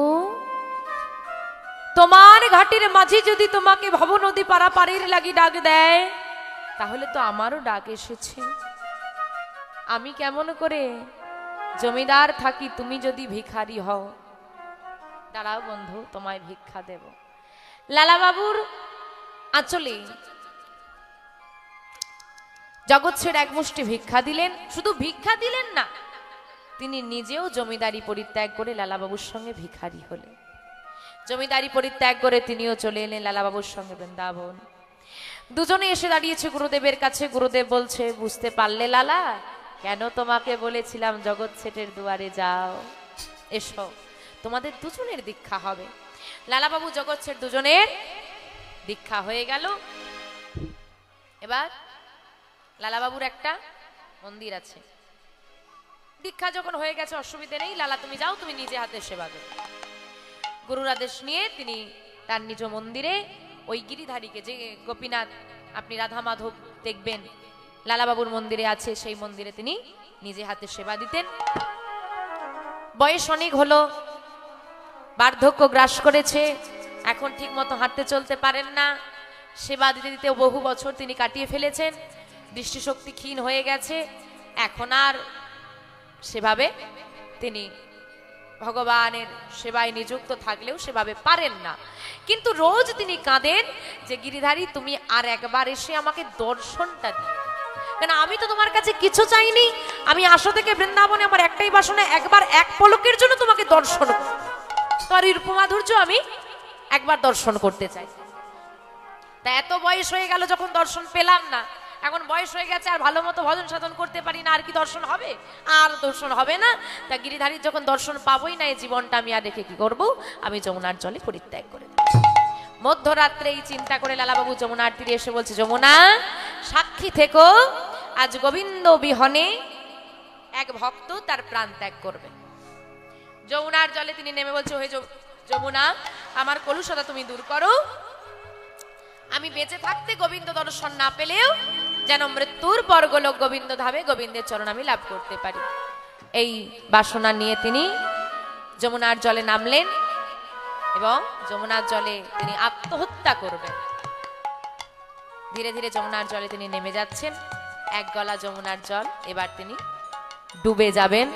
A: তোমার ঘাটের মাঝি যদি তোমাকে ভব নদী পারাপারের লাগি ডাক দেয়, তাহলে তো আমারও ডাক এসেছে। আমি কেমন করে জমিদার থাকি, তুমি যদি ভিখারি হও? দাঁড়াও বন্ধু, তোমায় ভিক্ষা দেব। লালা বাবুর আঁচলে জগৎ ছেড়ে এক মুষ্টি ভিক্ষা দিলেন। শুধু ভিক্ষা দিলেন না, তিনি নিজেও জমিদারি পরিত্যাগ করে লালাবাবুর সঙ্গে ভিখারি হলেন। জমিদারি পরিত্যাগ করে তিনিও চলে এলেন লালাবাবুর সঙ্গে বৃন্দাবন। দুজনে এসে দাঁড়িয়েছে গুরুদেবের কাছে। গুরুদেব বলছে, বুঝতে পারলে লালা, কেন তোমাকে বলেছিলাম জগৎ ছেটের দুয়ারে যাও? এসো, তোমাদের দুজনের দীক্ষা হবে। লালাবাবু জগৎ ছেট দুজনের দীক্ষা হয়ে গেল। এবার লালাবাবুর একটা মন্দির আছে। দীক্ষা যখন হয়ে গেছে, অসুবিধে নেই, লালা তুমি যাও, তুমি নিজে হাতে সেবা দেবে। গুরুর আদেশ নিয়ে তিনি তার নিজ মন্দিরে ওই গিরিধারীকে, যে গোপীনাথ আপনি রাধা মাধব দেখবেন লালাবাবুর মন্দিরে আছে, সেই মন্দিরে তিনি নিজে হাতে সেবা দিতেন। বয়স অনেক হলো, বার্ধক্য গ্রাস করেছে, এখন ঠিক মতো হাঁটতে চলতে পারেন না। সেবা দিতে দিতে বহু বছর তিনি কাটিয়ে ফেলেছেন, দৃষ্টিশক্তি ক্ষীণ হয়ে গেছে। এখন আর সেভাবে তিনি ভগবানের সেবায় নিযুক্ত থাকলেও সেভাবে পারেন না। কিন্তু রোজ তিনি কাঁদেন যে গিরিধারী, তুমি আর একবার এসে আমাকে দর্শনটা দিও, কেন আমি তো তোমার কাছে কিছু চাইনি। আমি আসো থেকে বৃন্দাবনে আমার একটাই বাসনা, একবার এক পলকের জন্য তোমাকে দর্শন করব। তোমার রূপমাধুর্য আমি একবার দর্শন করতে চাই। তা এত বয়স হয়ে গেল, যখন দর্শন পেলাম না, এখন বয়স হয়ে গেছে, আর ভালো মতো ভজন সাধন করতে পারি না, আর কি দর্শন হবে? আর দর্শন হবে না। তা গিরিধারীর যখন দর্শন পাবোই না, এই জীবনটা আমি আর রেখে কি করব? আমি যমুনার জলে পরিত্যাগ করে দেব। মধ্যরাত্রে এই চিন্তা করে লালাবাবু যমুনার তীরে এসে বলছে, যমুনা সাক্ষী থেকো, আজ গোবিন্দ বিহনে এক ভক্ত তার প্রাণ ত্যাগ করবে। যমুনার জলে তিনি নেমে বলছে, হে যমুনা, আমার কলুষতা তুমি দূর করো। আমি বেঁচে থাকতে গোবিন্দ দর্শন না পেলেও যেন মৃত্যুর পর গোলক গোবিন্দ ধামে গোবিন্দের চরণ আমি লাভ করতে পারি। এই বাসনা নিয়ে তিনি যমুনার জলে নামলেন। এবং যমুনার জলে তিনি আত্মহত্যা করবেন। ধীরে ধীরে যমুনার জলে তিনি নেমে যাচ্ছেন। এক গলা যমুনার জল, এবার তিনি ডুবে যাবেন।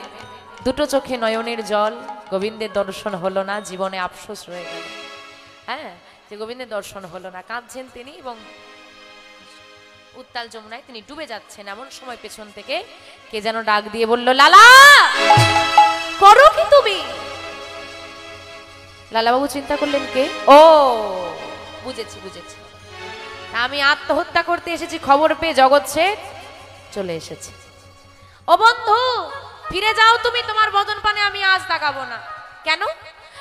A: দুটো চোখে নয়নের জল, গোবিন্দের দর্শন হলো না, জীবনে আফসোস রয়ে গেল। হ্যাঁ, যে গোবিন্দের দর্শন হলো না, কাঁদছেন তিনি এবং উত্তাল যমুনায় তিনি ডুবে যাচ্ছেন। এমন সময় পেছন থেকে কে যেন ডাক দিয়ে বলল, লালা করো কি তুমি? লালাবাবু চিন্তা করলেন, কে? ও বুঝেছি বুঝেছি, আমি আত্মহত্যা করতে এসেছি, খবর পেয়ে জগৎ শেঠ চলে এসেছে। ও বন্ধু, ফিরে যাও তুমি, তোমার বদন পানে আমি আজ তাকাবো না। কেন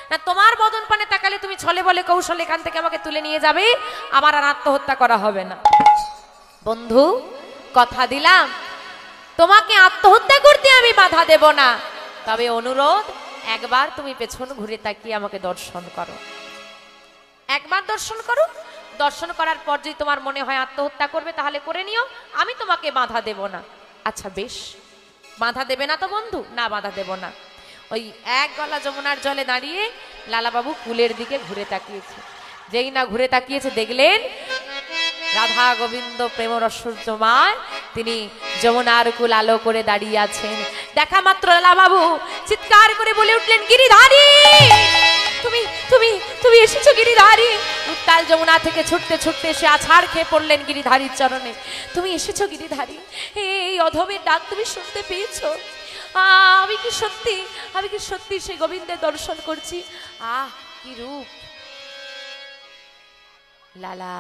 A: না, তোমার বদন পানে তাকালে তুমি ছলে বলে কৌশলে এখান থেকে আমাকে তুলে নিয়ে যাবে, আমার আর আত্মহত্যা করা হবে না। বন্ধু, কথা দিলাম তোমাকে আত্মহত্যা করতে আমি বাধা দেব না, তবে অনুরোধ, একবার তুমি পেছন ঘুরে তাকিয়ে আমাকে দর্শন করো। একবার দর্শন করো, দর্শন করার পর যদি তোমার মনে হয় আত্মহত্যা করবে তাহলে করে নিও, আমি তোমাকে বাধা দেব না। আচ্ছা বেশ, বাধা দেবে না তো বন্ধু? না, বাধা দেব না। ওই এক গলা যমুনার জলে দাঁড়িয়ে লালাবাবু কুলের দিকে ঘুরে তাকিয়েছে। যেই না ঘুরে তাকিয়েছে, দেখলেন রাধা গোবিন্দ প্রেম রসোজ্জমায় তিনি যমুনার কুল আলো করে দাঁড়িয়ে আছেন। দেখা মাত্র লালাবাবু চিৎকার করে বলে উঠলেন, গিরিধারী, তুমি তুমি তুমি এসেছো গিরিধারী। উত্তাল যমুনা থেকে ছুটতে ছুটতে এসে আছাড় খেয়ে পড়লেন গিরিধারীর চরণে। তুমি এসেছো গিরিধারী, এই অধমের ডাক তুমি শুনতে পেয়েছো? আমি কি সত্যি সেই গোবিন্দের দর্শন করছি। আহ কি রূপ! লালা,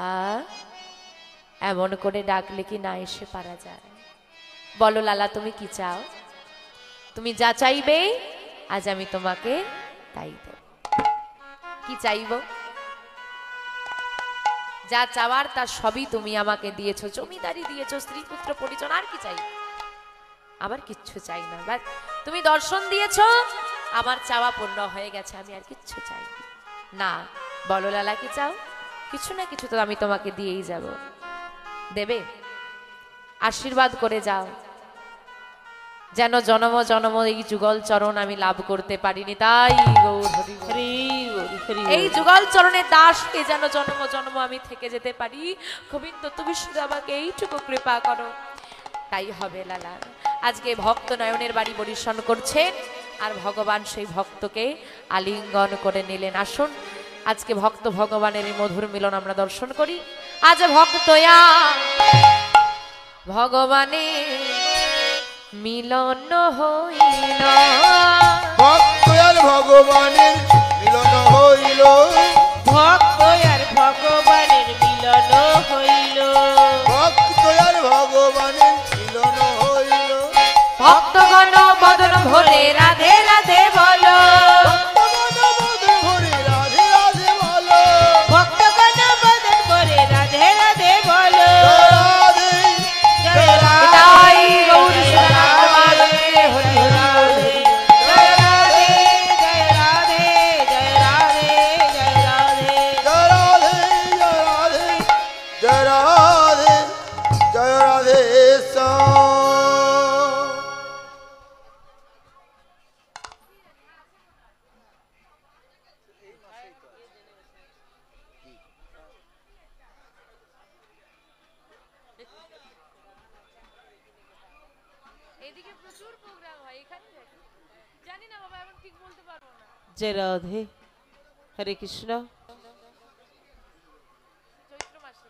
A: এমন করে ডাকলে কি না এসে পারা যায়? বলো লালা, তুমি কি চাও? তুমি যা চাইবে আজ আমি তোমাকে তাই দেব। কি চাইব? যা চাওয়ার তার সবই তুমি আমাকে দিয়েছো, জমিদারি দিয়েছো, স্ত্রী পুত্র পরিজন, আর কি চাই? আমার কিচ্ছু চাই না, বাস তুমি দর্শন দিয়েছো, আমার চাওয়া পূর্ণ হয়ে গেছে, আমি আর কিচ্ছু চাই না। বলো লালা, কি চাও? কিছু না কিছু তো আমি তোমাকে দিয়েই যাব। দেবে? আশীর্বাদ করে যাও, যেন জনম জনম এই যুগল চরণ আমি লাভ করতে পারিনি, তাই গৌর হরি হরি হরি, এই যুগল চরণের দাসকে যেন জন্ম জন্ম আমি থেকে যেতে পারি। গোবিন্দ, তুমি শুধু আমাকে এইটুকু কৃপা করো, তাই হবে লালা। আজকে ভক্ত নয়নের বাড়ি পরিবেশন করছেন, আর ভগবান সেই ভক্তকে আলিঙ্গন করে নিলেন। আসুন আজকে ভক্ত ভগবানের এই মধুর মিলন আমরা দর্শন করি। আজ ভক্তয়া ভগবানের মিলন হইল,
B: ভক্ত আর ভগবানের মিলন হইল,
C: ভক্ত আর ভগবানের মিলন হইল,
B: ভক্ত আর ভগবানের মিলন হইল।
A: ভক্তগণ বদন ভরে রাধে রাধে বলো,
C: ভক্তগণ বদন ভরে রাধে রাধে বলো, জয় রাধে
A: তাই গৌর সুরাধে হরি হরি।
C: জয় রাধে জয় রাধে জয় রাধে জয় রাধে,
B: জয় রাধে জয় রাধে জয় রাধে জয় রাধে শ্যাম।
A: এদিকে প্রচুর প্রোগ্রাম হয়, এখানে জানি না বাবা, এখন ঠিক বলতে পারবো না।
C: জয় রাধে। হরে কৃষ্ণ।
A: চৈত্র মাসে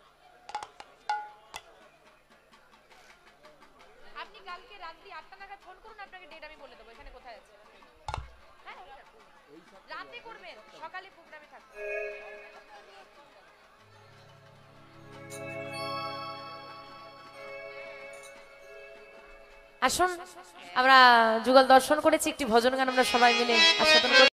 A: আপনি কালকে রাত্রি 8টা নাগাদ ফোন করুন, আপনাকে ডেট আমি বলে দেবো এখানে কোথায় আছে। হ্যাঁ, রাতে করবেন, সকালে প্রোগ্রামে থাকবে। আসুন আমরা যুগল দর্শন করেছি, একটি ভজন গান আমরা সবাই মিলে আস্বাদন করি।